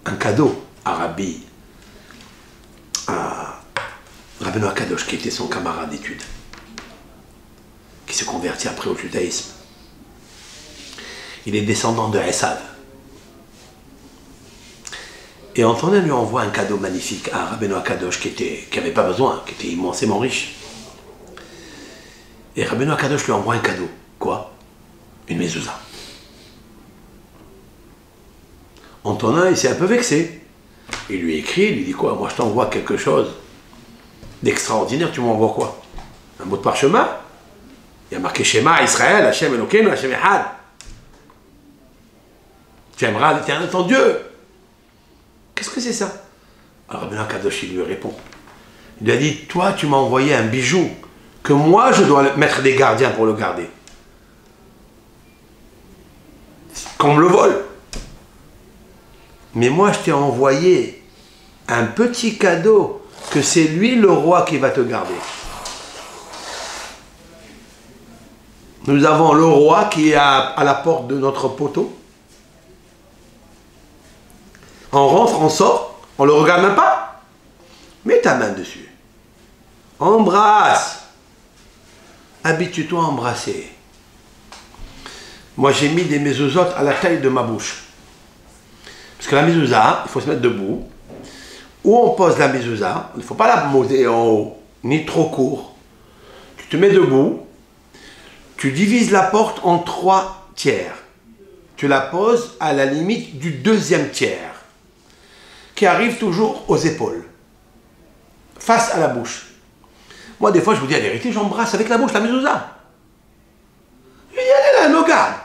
un cadeau à Rabbeinu Akadosh, qui était son camarade d'études, qui s'est converti après au judaïsme. Il est descendant de Esav. Et Antonin lui envoie un cadeau magnifique à Rabbeinu Akadosh, qui n'avait pas besoin, qui était immensément riche. Et Rabbeinu Akadosh lui envoie un cadeau. Quoi? Une mezouza. Antonin, il s'est un peu vexé. Il lui écrit, il lui dit quoi? Moi je t'envoie quelque chose d'extraordinaire, tu m'envoies quoi? Un mot de parchemin? Il y a marqué Shema Israël, Hachem Elokeinu, Hachem Echad. Tu aimeras l'Éternel ton Dieu. Qu'est-ce que c'est ça? Alors Rabbeinu Akadosh, il lui répond. Il lui a dit, toi tu m'as envoyé un bijou que moi je dois mettre des gardiens pour le garder. Qu'on me le vole. Mais moi je t'ai envoyé un petit cadeau que c'est lui le roi qui va te garder. Nous avons le roi qui est à la porte de notre poteau. On rentre, on sort, on le regarde même pas. Mets ta main dessus. Embrasse. Habitue-toi à embrasser. Moi j'ai mis des mezuzot à la taille de ma bouche. Parce que la mezouza, il faut se mettre debout. Où on pose la mezouza, il ne faut pas la poser en haut, ni trop court. Tu te mets debout, tu divises la porte en 3 tiers. Tu la poses à la limite du 2e tiers, qui arrive toujours aux épaules, face à la bouche. Moi, des fois, je vous dis la vérité, j'embrasse avec la bouche la mezouza. Je dis, allez là, regarde.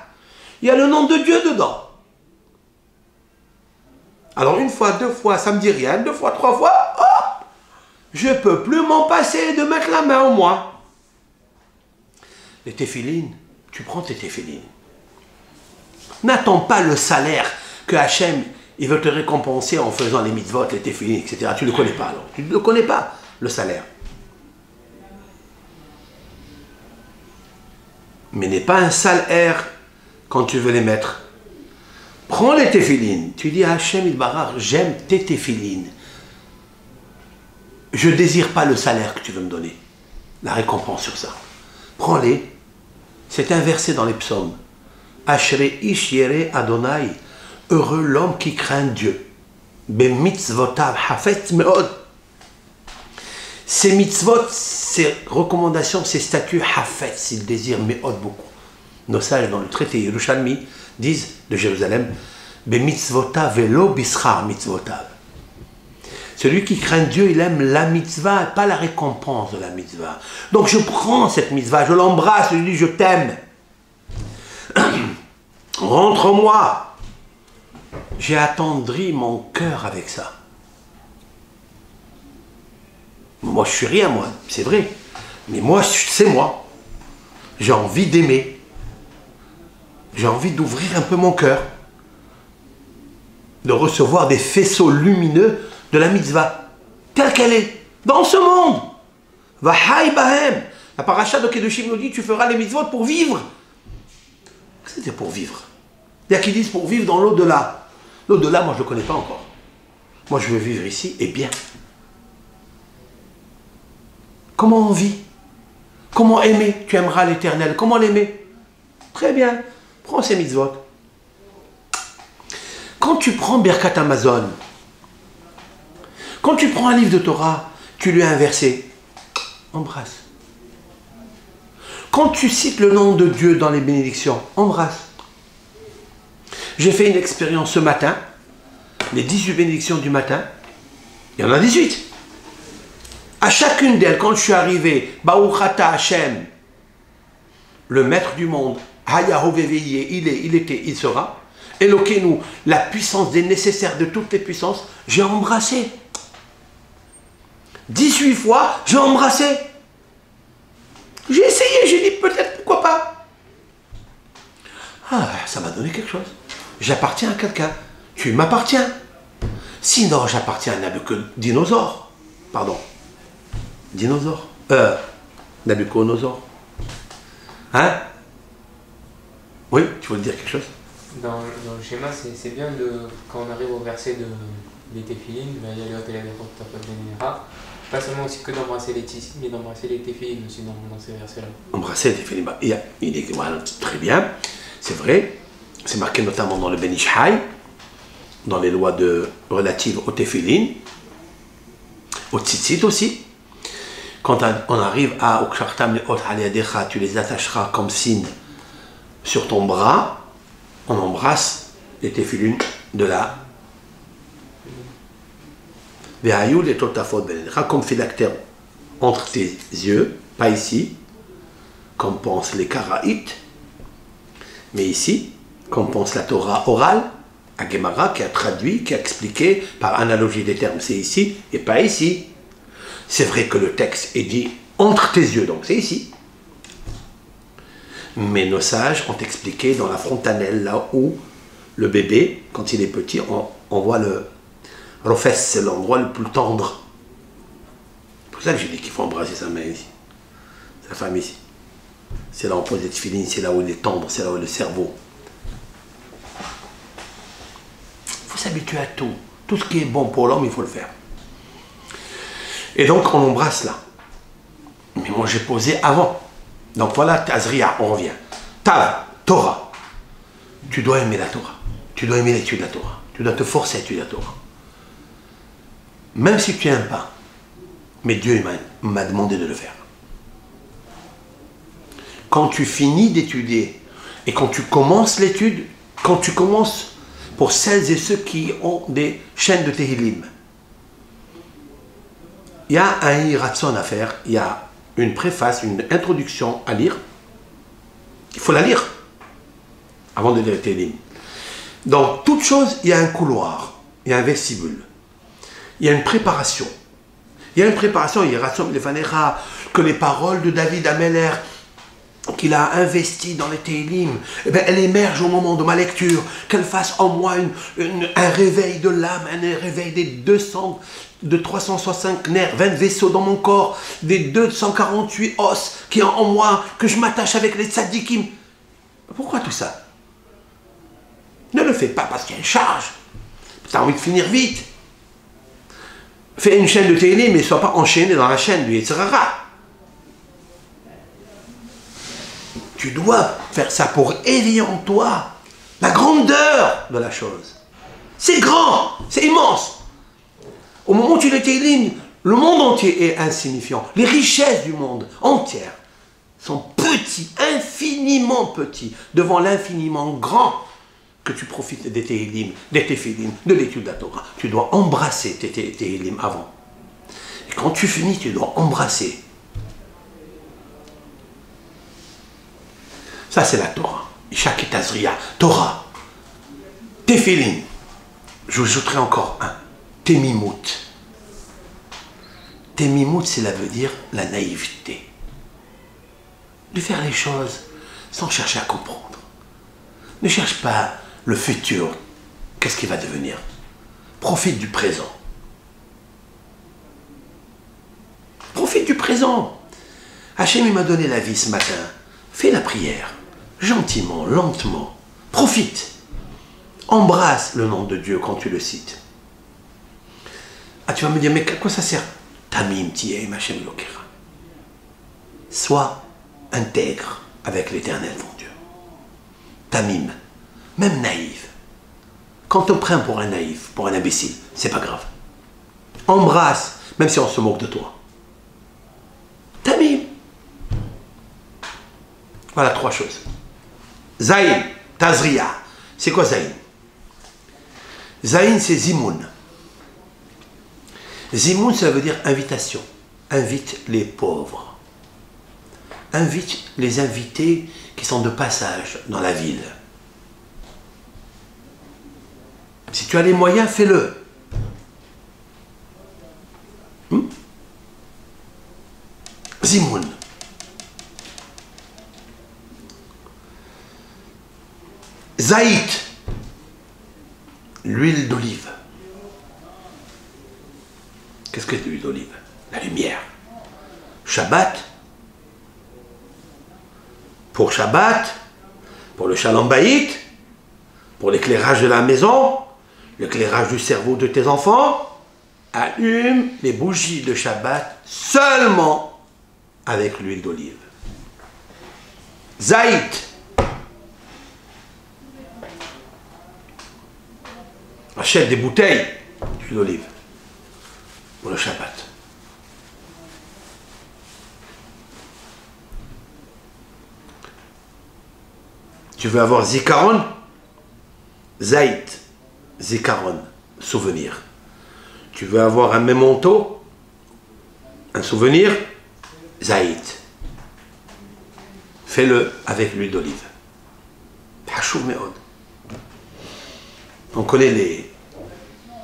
Il y a le nom de Dieu dedans. Alors, 1 fois, 2 fois, ça me dit rien. 2 fois, 3 fois, hop, je peux plus m'en passer de mettre la main au moins. Les téphilines, tu prends tes téphilines. N'attends pas le salaire que Hachem, il veut te récompenser en faisant les mitzvot, les téphilines, etc. Tu ne le connais pas alors. Tu ne le connais pas, le salaire. Mais n'est pas un sale air quand tu veux les mettre. Prends les téphilines. Tu dis à Hachem Yitbarach, j'aime tes téphilines. Je ne désire pas le salaire que tu veux me donner. La récompense sur ça. Prends-les. C'est inversé dans les psaumes. Ashrei ish yireh Adonai. Heureux l'homme qui craint Dieu. Be mitzvotav hafetz meod. Ces mitzvot, ces recommandations, ces statuts hafetz, ils désirent meod beaucoup. Nos sages dans le traité Yerushalmi disent de Jérusalem, Be mitzvotav velo bischar mitzvotav. Celui qui craint Dieu, il aime la mitzvah, pas la récompense de la mitzvah. Donc je prends cette mitzvah, je l'embrasse, je lui dis je t'aime. Rentre en moi. J'ai attendri mon cœur avec ça. Moi je suis rien, moi, c'est vrai. Mais moi, c'est moi. J'ai envie d'aimer. J'ai envie d'ouvrir un peu mon cœur. De recevoir des faisceaux lumineux de la mitzvah, telle qu'elle est, dans ce monde. Vahai bahem. La paracha de Kedoshim nous dit, tu feras les mitzvot pour vivre. C'était pour vivre. Il y a qui disent pour vivre dans l'au-delà. L'au-delà, moi je ne le connais pas encore. Moi je veux vivre ici et bien. Comment on vit? Comment aimer? Tu aimeras l'Éternel. Comment l'aimer? Très bien. Prends ces mitzvot. Quand tu prends Birkat Amazon, quand tu prends un livre de Torah, tu lui as inversé, embrasse. Quand tu cites le nom de Dieu dans les bénédictions, embrasse. J'ai fait une expérience ce matin, les 18 bénédictions du matin, il y en a 18. À chacune d'elles, quand je suis arrivé, Baruch Ata Hashem, le maître du monde, Hayahoveveye, il est, il était, il sera, Elokeinu, la puissance des nécessaires de toutes les puissances, j'ai embrassé. 18 fois, j'ai embrassé. J'ai essayé, j'ai dit peut-être, pourquoi pas. Ah, ça m'a donné quelque chose. J'appartiens à quelqu'un. Tu m'appartiens. Sinon, j'appartiens à Nabucodonosor. Pardon. Dinosaure. Nabucodonosor. Hein? Oui, tu veux dire quelque chose? Dans le schéma, c'est bien quand on arrive au verset des téphilines, pas seulement aussi que d'embrasser les tissus, mais d'embrasser les téphilines aussi dans ces versets-là. Embrasser les téphilines, il est voilà, très bien, c'est vrai, c'est marqué notamment dans le Ben Ish Chai, dans les lois relatives aux téphilines, aux tzitzit aussi. Quand on arrive à Ukshartam le Ot Aliadecha, tu les attacheras comme signe sur ton bras, on embrasse les téphilines de la Vehayu les totafot benecha, comme phylactère entre tes yeux, pas ici, comme pensent les karaïtes, mais ici, comme pense la Torah orale, à Gemara, qui a traduit, qui a expliqué par analogie des termes, c'est ici et pas ici. C'est vrai que le texte est dit entre tes yeux, donc c'est ici. Mais nos sages ont expliqué dans la frontanelle, là où le bébé, quand il est petit, on voit le rofes, c'est l'endroit le plus tendre. C'est pour ça que j'ai dit qu'il faut embrasser sa main ici, sa femme ici. C'est là où on pose les tefilines, c'est là où il est tendre, c'est là où il est le cerveau. Il faut s'habituer à tout. Tout ce qui est bon pour l'homme, il faut le faire. Et donc on embrasse là. Mais moi j'ai posé avant. Donc voilà, Tazria, on revient. Tav, Torah. Tu dois aimer la Torah. Tu dois aimer l'étude de la Torah. Tu dois te forcer à étudier la Torah. Même si tu n'aimes pas. Mais Dieu m'a demandé de le faire. Quand tu finis d'étudier et quand tu commences l'étude, quand tu commences, pour celles et ceux qui ont des chaînes de Tehillim, il y a un hiratson à faire, il y a une préface, une introduction à lire. Il faut la lire avant de lire les Tehillim. Dans toute chose, il y a un couloir, il y a un vestibule, il y a une préparation. Il y a une préparation, il y a que les paroles de David Ameller, qu'il a investi dans les Tehillim, eh bien, elle émerge au moment de ma lecture, qu'elle fasse en moi un réveil de l'âme, un réveil de 365 nerfs, 20 vaisseaux dans mon corps, des 248 os qui ont en moi, que je m'attache avec les tzadikim. Pourquoi tout ça? Ne le fais pas parce qu'il y a une charge. Tu as envie de finir vite. Fais une chaîne de Tehillim, mais ne sois pas enchaîné dans la chaîne du Yetzer Hara. Tu dois faire ça pour éveiller en toi la grandeur de la chose. C'est grand, c'est immense. Au moment où tu le Tehillim, le monde entier est insignifiant. Les richesses du monde entière sont petits, infiniment petits, devant l'infiniment grand que tu profites des Tehillim, des Tefillim, de l'étude de la Torah. Tu dois embrasser tes Tehillim avant. Et quand tu finis, tu dois embrasser. Ça, c'est la Torah. Ishak et Tazria. Torah. Tefillim. Je vous ajouterai encore un. Temimout. Temimout, cela veut dire la naïveté. De faire les choses sans chercher à comprendre. Ne cherche pas le futur. Qu'est-ce qui va devenir? Profite du présent. Profite du présent. Hachem, il m'a donné la vie ce matin. Fais la prière. Gentiment, lentement. Profite. Embrasse le nom de Dieu quand tu le cites. Ah, tu vas me dire, mais à quoi ça sert? Tamim ti'eim Hachem Lokera. Sois intègre avec l'Éternel, mon Dieu. Tamim, même naïf. Quand on prend pour un naïf, pour un imbécile, c'est pas grave. Embrasse, même si on se moque de toi. Tamim. Voilà 3 choses. Zayin, Tazria. C'est quoi Zayin? Zayin, c'est Zimoun. Zimoun, ça veut dire invitation. Invite les pauvres. Invite les invités qui sont de passage dans la ville. Si tu as les moyens, fais-le. Zimoun. Zaït. L'huile d'olive. Qu'est-ce que c'est l'huile d'olive? La lumière. Shabbat. Pour Shabbat, pour le Shalom Bayit, pour l'éclairage de la maison, l'éclairage du cerveau de tes enfants, allume les bougies de Shabbat seulement avec l'huile d'olive. Zaït. Achète des bouteilles d'huile d'olive pour le Shabbat. Tu veux avoir Zikaron? Zaït. Zikaron. Souvenir. Tu veux avoir un memento? Un souvenir? Zaït. Fais-le avec l'huile d'olive. Hachou meod. On connaît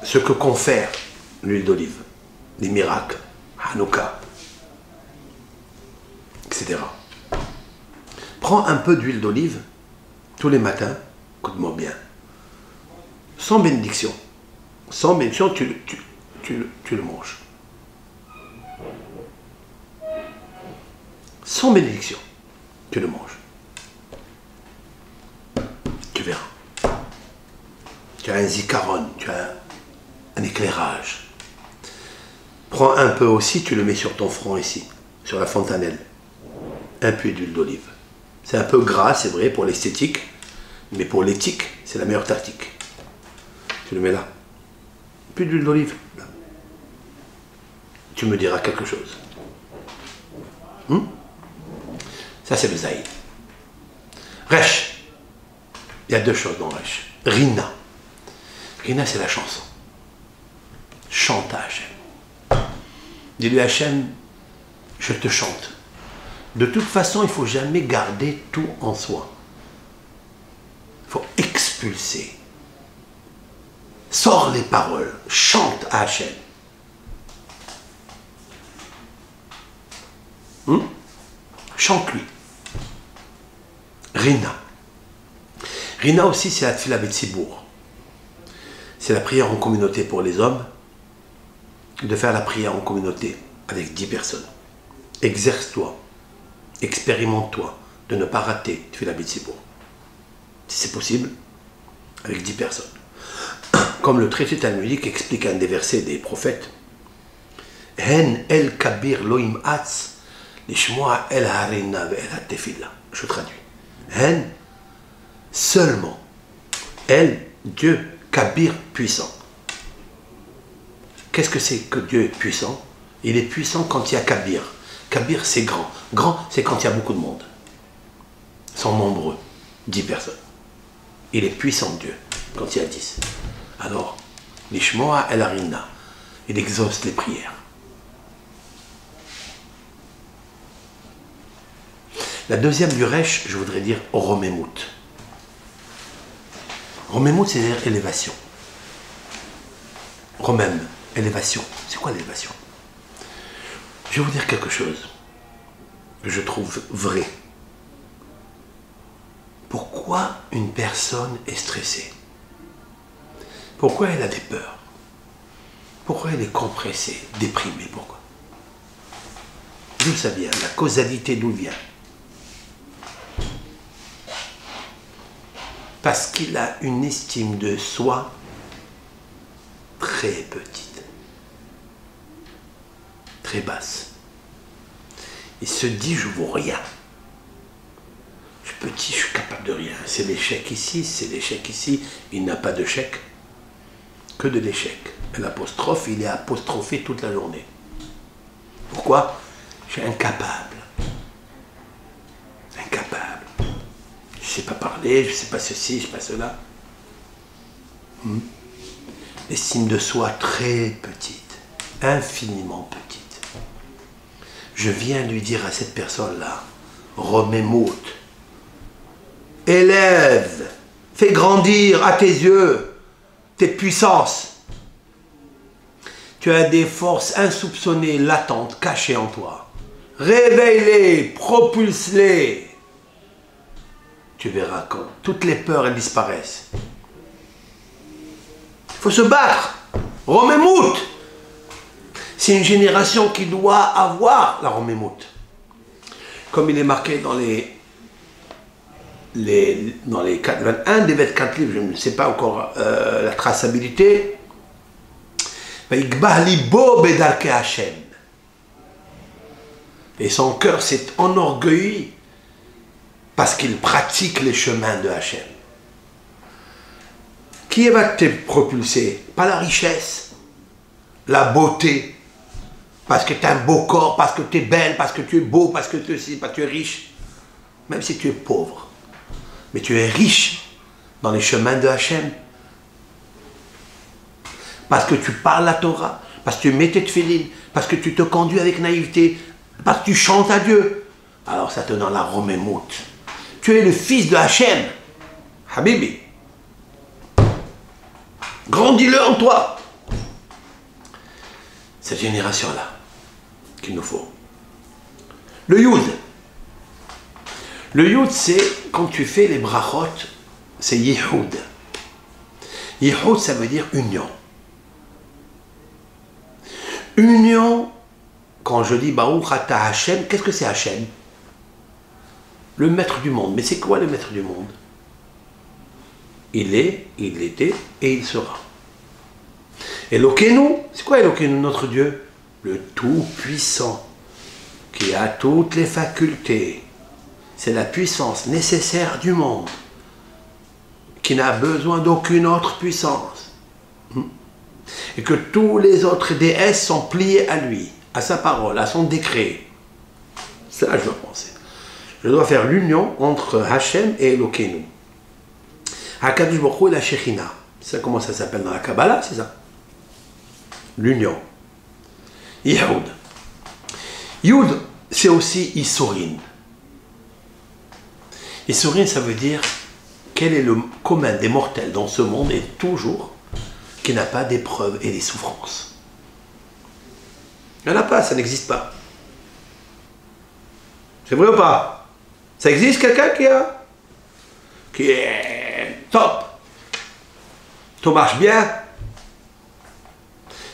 ce que confère l'huile d'olive. Les miracles. Hanouka. Etc. Prends un peu d'huile d'olive tous les matins, écoute-moi bien, sans bénédiction. Sans bénédiction, tu le manges. Sans bénédiction, tu le manges. Tu verras. Tu as un zikaron, tu as un éclairage. Prends un peu aussi, tu le mets sur ton front ici, sur la fontanelle. Un peu d'huile d'olive. C'est un peu gras, c'est vrai, pour l'esthétique, mais pour l'éthique, c'est la meilleure tactique. Tu le mets là. Plus d'huile d'olive. Tu me diras quelque chose. Ça, c'est le zaïd. Resh. Il y a 2 choses dans Resh. Rina. Rina, c'est la chanson. Chante à Hachem. Dis-lui, Hachem, je te chante. De toute façon, il ne faut jamais garder tout en soi. Il faut expulser. Sors les paroles. Chante à Hachem. Chante-lui. Rina. Rina aussi, c'est la Tfila Betsibour. C'est la prière en communauté pour les hommes. De faire la prière en communauté avec 10 personnes. Exerce-toi. Expérimente-toi de ne pas rater Tfila Betsibour. Si c'est possible, avec 10 personnes. Comme le traité talmudique explique un des versets des prophètes. Hen el kabir loim atz lishmoa el harina ve el tefila. Je traduis. Hen, seulement. El, Dieu, kabir, puissant. Qu'est-ce que c'est que Dieu est puissant? Il est puissant quand il y a kabir. Kabir, c'est grand. Grand, c'est quand il y a beaucoup de monde. Ils sont nombreux. 10 personnes. il est puissant Dieu, quand il y a 10. Alors, l'ishmoa el arina, il exauce les prières. La deuxième du resh, je voudrais dire romemut. Romemut, c'est-à-dire élévation. Romem, élévation. C'est quoi l'élévation? Je vais vous dire quelque chose que je trouve vrai. Pourquoi une personne est stressée? Pourquoi elle a des peurs? Pourquoi elle est compressée, déprimée? Pourquoi? D'où ça vient? La causalité d'où vient? Parce qu'il a une estime de soi très petite, très basse. Il se dit, je vaux rien. Je suis petit, je suis capable de rien. C'est l'échec ici, c'est l'échec ici. Il n'a pas de chèque, que de l'échec. L'apostrophe, il est apostrophé toute la journée. Pourquoi? Je suis incapable. Incapable. Je ne sais pas parler, je ne sais pas ceci, je ne sais pas cela. L'estime de soi très petite, infiniment petite. Je viens lui dire à cette personne-là, Romemut, élève, fais grandir à tes yeux tes puissances. Tu as des forces insoupçonnées, latentes, cachées en toi. Réveille-les, propulse-les. Tu verras quand toutes les peurs elles disparaissent. Il faut se battre. Romemut. C'est une génération qui doit avoir la Romemut. Comme il est marqué dans les 21 des 24 livres, je ne sais pas encore la traçabilité. Et son cœur s'est enorgueilli parce qu'il pratique les chemins de Hachem. Qui va te propulser? Pas la richesse, la beauté, parce que tu as un beau corps, parce que tu es belle, parce que tu es beau, parce que tu es riche. Même si tu es pauvre, mais tu es riche dans les chemins de Hachem. Parce que tu parles la Torah, parce que tu mets tes tefillin, parce que tu te conduis avec naïveté, parce que tu chantes à Dieu. Alors ça te donne la Romemut. Tu es le fils de Hachem. Habibi. Grandis-le en toi. Cette génération-là qu'il nous faut. Le Yud. Le Yud, c'est quand tu fais les brachot, c'est Yehoud. Yehoud, ça veut dire union. Union, quand je dis Baruch Ata Hachem, qu'est-ce que c'est Hachem? Le maître du monde. Mais c'est quoi le maître du monde? Il est, il était et il sera. Elokeinu, c'est quoi Elokeinu, notre Dieu? Le Tout-Puissant, qui a toutes les facultés. C'est la puissance nécessaire du monde, qui n'a besoin d'aucune autre puissance. Et que tous les autres déesses sont pliés à lui, à sa parole, à son décret. Ça, je dois penser. Je dois faire l'union entre Hachem et Elokeinu. Hakadosh Baruch Hu et la Shekhinah. C'est comment ça s'appelle dans la Kabbalah, c'est ça? L'union. Yehud. Yud, c'est aussi Isurin. Isurin, ça veut dire quel est le commun des mortels dans ce monde et toujours qui n'a pas d'épreuves et des souffrances. Il n'y en a pas, ça n'existe pas. C'est vrai ou pas? Ça existe quelqu'un qui est top? Tout marche bien?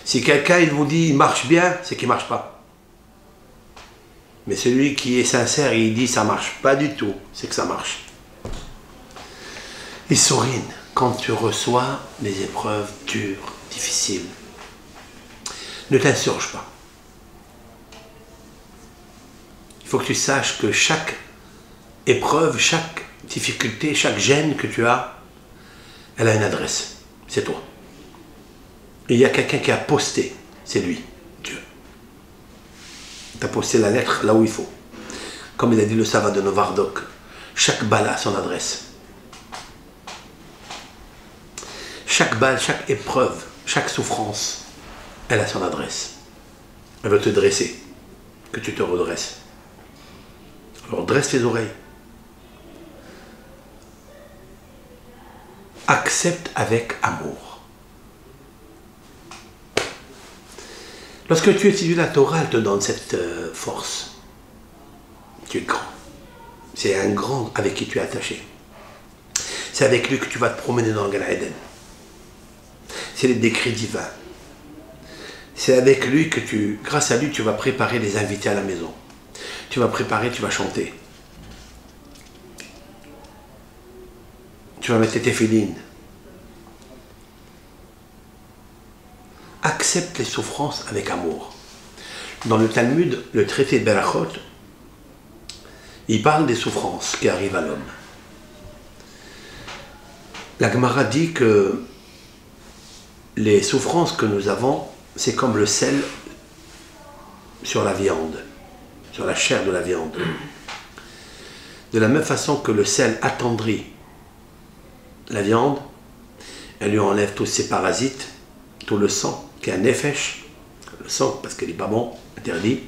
Si quelqu'un il vous dit il marche bien, c'est qu'il ne marche pas. Mais celui qui est sincère et il dit ça ne marche pas du tout, c'est que ça marche. Il sourine quand tu reçois des épreuves dures, difficiles. Ne t'insurge pas. Il faut que tu saches que chaque épreuve, chaque difficulté, chaque gêne que tu as, elle a une adresse. C'est toi. Et il y a quelqu'un qui a posté, c'est lui, Dieu. Tu as posté la lettre là où il faut. Comme il a dit le Sava de Novardok, chaque bala a son adresse. chaque balle, chaque épreuve, chaque souffrance, elle a son adresse. Elle veut te dresser, que tu te redresses. Alors dresse tes oreilles. Accepte avec amour. Lorsque tu étudies la Torah, elle te donne cette force. Tu es grand. C'est un grand avec qui tu es attaché. C'est avec lui que tu vas te promener dans le Gan Eden. C'est les décrets divins. C'est avec lui que grâce à lui, tu vas préparer les invités à la maison. Tu vas préparer, tu vas chanter. Tu vas mettre tes téphilines. Accepte les souffrances avec amour. Dans le Talmud, le traité de Berachot, il parle des souffrances qui arrivent à l'homme. La Gemara dit que les souffrances que nous avons, c'est comme le sel sur la viande, sur la chair de la viande. De la même façon que le sel attendrit la viande, elle lui enlève tous ses parasites, tout le sang, qui est un nefesh, le sang parce qu'il n'est pas bon, interdit.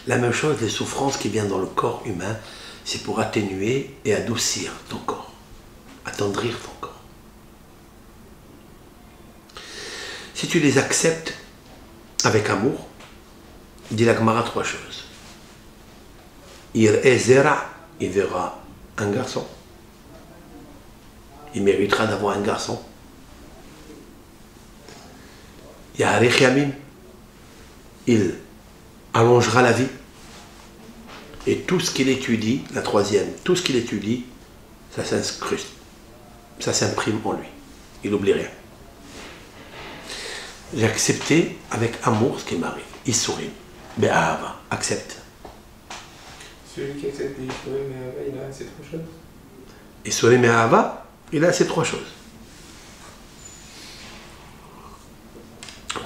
La même chose, les souffrances qui viennent dans le corps humain, c'est pour atténuer et adoucir ton corps, attendrir ton corps. Si tu les acceptes avec amour, dit la Gemara 3 choses. Il verra un garçon. Il méritera d'avoir un garçon. Yarech Yamim, il allongera la vie. Et tout ce qu'il étudie, la troisième, tout ce qu'il étudie, ça s'incruste, ça s'imprime en lui. Il n'oublie rien. J'ai accepté avec amour ce qui m'arrive. Il sourit. Be'ahava, accepte. Celui qui accepte les Issouré, mais il a ces 3 choses. Issouré, mais Ahava, il a ces 3 choses.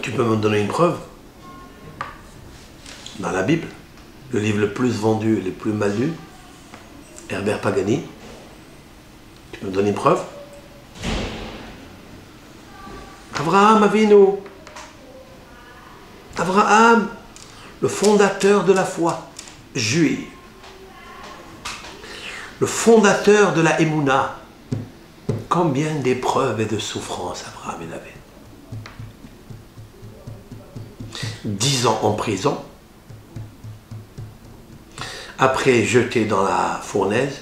Tu peux me donner une preuve? Dans la Bible, le livre le plus vendu et le plus mal lu, Herbert Pagani. Tu peux me donner une preuve? Abraham Avinu. Abraham, le fondateur de la foi juive. Le fondateur de la Emouna. Combien d'épreuves et de souffrances Abraham il avait? 10 ans en prison. Après jeté dans la fournaise.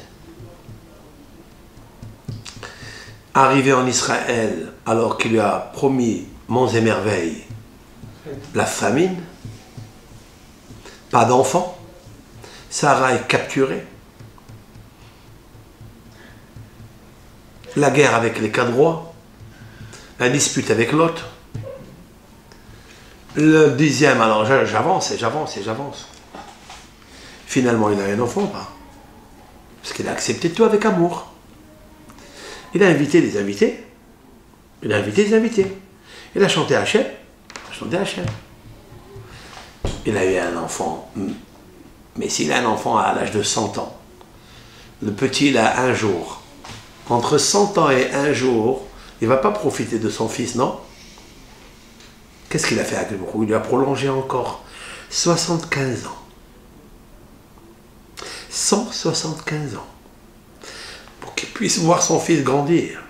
Arrivé en Israël alors qu'il lui a promis monts et merveilles, la famine, pas d'enfants, Sarah est capturée, la guerre avec les 4 rois, la dispute avec l'autre, le 10e, alors j'avance et j'avance et j'avance. Finalement, il a un enfant, pas, parce qu'il a accepté tout avec amour. Il a invité les invités. Il a invité les invités. Il a chanté Hachem. Il a chanté Hachem. Il a eu un enfant. Mais s'il a un enfant à l'âge de 100 ans, le petit, il a 1 jour. Entre 100 ans et 1 jour, il ne va pas profiter de son fils, non? Qu'est-ce qu'il a fait avec le Bourou? Il lui a prolongé encore 75 ans. 175 ans. Pour qu'il puisse voir son fils grandir.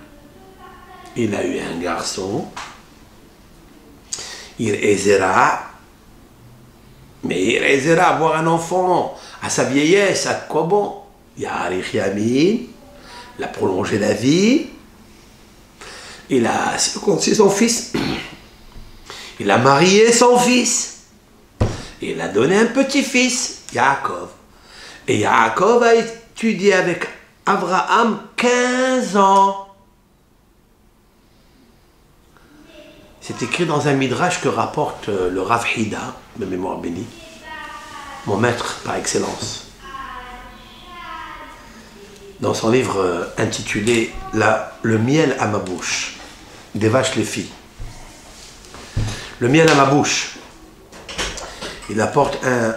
Il a eu un garçon. Il aisera. Mais il aisera avoir un enfant à sa vieillesse, à quoi bon? Yarech Yamim, il a prolongé la vie. Il a circoncis son fils. Il a marié son fils. Il a donné un petit-fils, Yaakov. Et Yaakov a étudié avec Abraham 15 ans. C'est écrit dans un midrash que rapporte le Rav Hida, de mémoire bénie, mon maître par excellence. Dans son livre intitulé Le miel à ma bouche, des vaches les filles. Le miel à ma bouche, il apporte un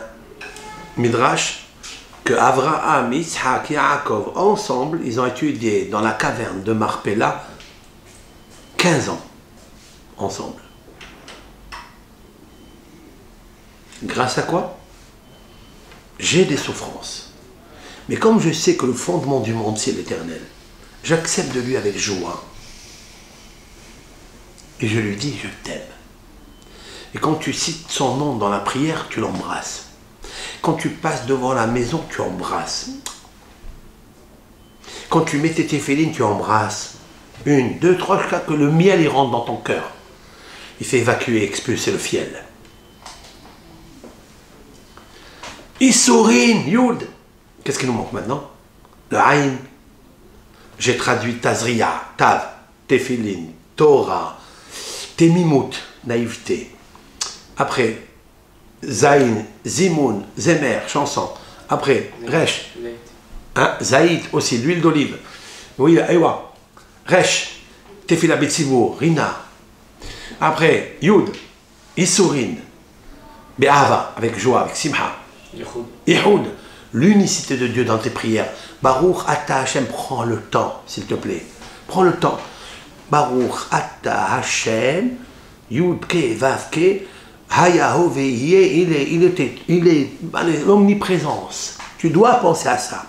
midrash que Avraham, Yitzhak, Yaakov, ensemble, ils ont étudié dans la caverne de Marpella 15 ans ensemble. Grâce à quoi? J'ai des souffrances. Mais comme je sais que le fondement du monde, c'est l'Éternel, j'accepte de lui avec joie. Et je lui dis, je t'aime. Et quand tu cites son nom dans la prière, tu l'embrasses. Quand tu passes devant la maison, tu embrasses. Quand tu mets tes téphilines, tu embrasses. 1, 2, 3, jusqu'à que le miel il rentre dans ton cœur. Il fait évacuer, expulser le fiel. Issourin, Yud. Qu'est-ce qui nous manque maintenant? Le Aïn. J'ai traduit Tazria, Tav, Téphilin, Torah, Temimut, naïveté. Après, Zaïn, Zimoun, Zemer, chanson. Après, Resh. Hein? Zaïd aussi, l'huile d'olive. Oui, Ewa. Resh, Tefila Betsibour, Rina. Après, Yud, Issourin, Be'ava, avec joie, avec Simha. Ihoud, l'unicité de Dieu dans tes prières. Baruch Ata Hashem, prends le temps, s'il te plaît. Prends le temps. Baruch Ata Hashem, Yud Ke Vav Ke, Hayahu Vehiye, il est l'omniprésence. Tu dois penser à ça.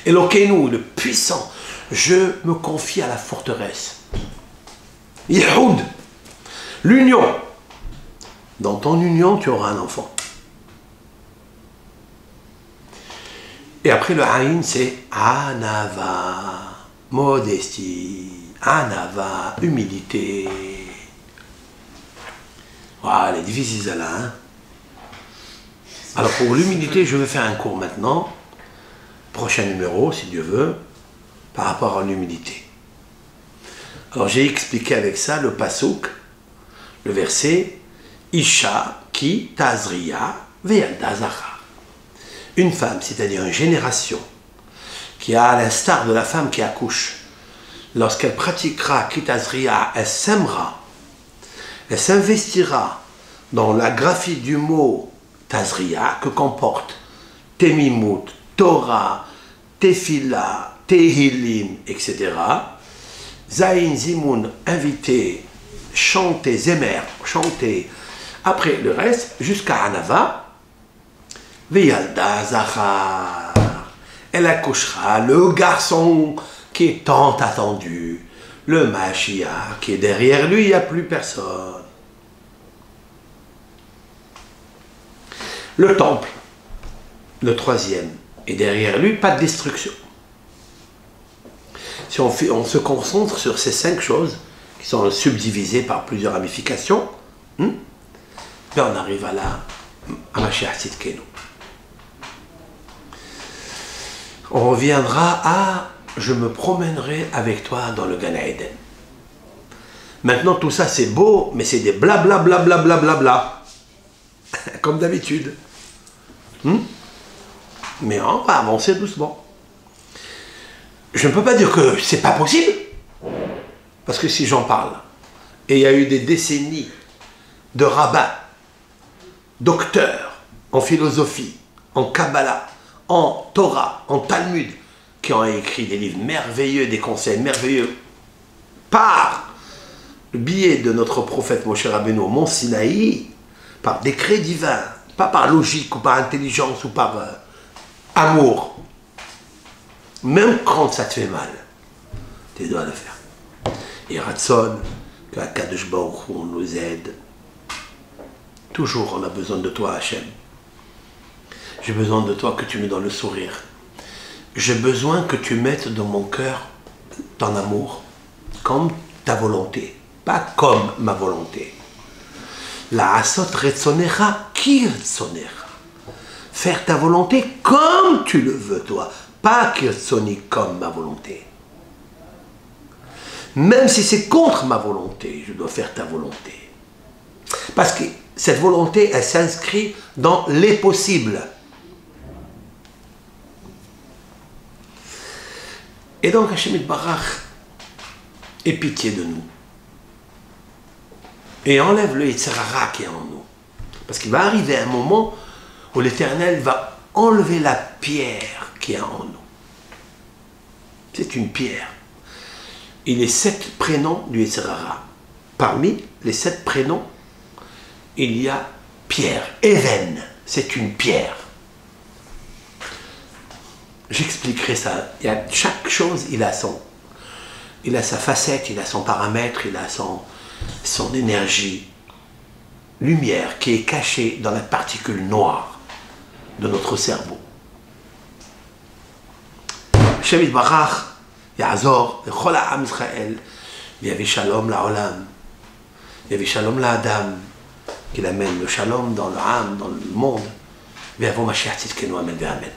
Elokeinu, le puissant, je me confie à la forteresse. Ihoud, l'union. Dans ton union, tu auras un enfant. Et après le Aïn, c'est Anava, modestie, Anava, humilité. Voilà, les difficiles là. Hein? Alors pour l'humilité, je vais faire un cours maintenant, prochain numéro, si Dieu veut, par rapport à l'humilité. Alors j'ai expliqué avec ça le pasouk, le verset, Isha ki tazria ve'yalda zachar. Une femme, c'est-à-dire une génération, qui a à l'instar de la femme qui accouche, lorsqu'elle pratiquera Kitazria, elle s'aimera, elle s'investira dans la graphie du mot Tazria que comporte Temimut, Torah, Tefila, Tehilim, etc. Zaïn, Zimoun, invité, chanter, Zemer, chanter. Après le reste, jusqu'à Anava, Veyalda Zachar, elle accouchera le garçon qui est tant attendu, le Mashiach qui est derrière lui, il n'y a plus personne. Le temple, le troisième, et derrière lui, pas de destruction. Si on se concentre sur ces 5 choses, qui sont subdivisées par plusieurs ramifications, ben on arrive à Mashiach Tzidkenu. On reviendra à « je me promènerai avec toi dans le Gan Eden ». Maintenant, tout ça, c'est beau, mais c'est des blabla, blabla, blabla, bla. Comme d'habitude. Mais on va avancer doucement. Je ne peux pas dire que c'est pas possible. Parce que si j'en parle, et il y a eu des décennies de rabbins, docteurs en philosophie, en Kabbalah, en Torah, en Talmud, qui ont écrit des livres merveilleux, des conseils merveilleux, par le biais de notre prophète Moshe Rabbeinu au Mont Sinaï, par décret divin, pas par logique ou par intelligence ou par amour. Même quand ça te fait mal, tu dois le faire. Et Ratson, que Akadosh Baruch Hu nous aide. Toujours on a besoin de toi, Hachem. J'ai besoin de toi que tu me donnes le sourire. J'ai besoin que tu mettes dans mon cœur ton amour, comme ta volonté, pas comme ma volonté. La asot retzonecha ki retzonecha. Faire ta volonté comme tu le veux, toi, pas ki retzoni comme ma volonté. Même si c'est contre ma volonté, je dois faire ta volonté. Parce que cette volonté, elle s'inscrit dans les possibles. Et donc Hachem Yitbarach ait pitié de nous. Et enlève le Yetzer Hara qui est en nous. Parce qu'il va arriver un moment où l'Éternel va enlever la pierre qui est en nous. C'est une pierre. il est 7 prénoms du Yetzer Hara. Parmi les 7 prénoms, il y a Pierre. Even, c'est une pierre. J'expliquerai ça. Chaque chose, il a sa facette, il a son paramètre, il a son énergie. Lumière qui est cachée dans la particule noire de notre cerveau. Hashem Yitbarach, Ya'azor, Chol ha'am Israël, Yavi Shalom la'olam, Yavi Shalom la'adam, qu'il amène le shalom dans le âme, dans le monde, Ve'avo Mashiach Tzidkenu, Amen, Amen.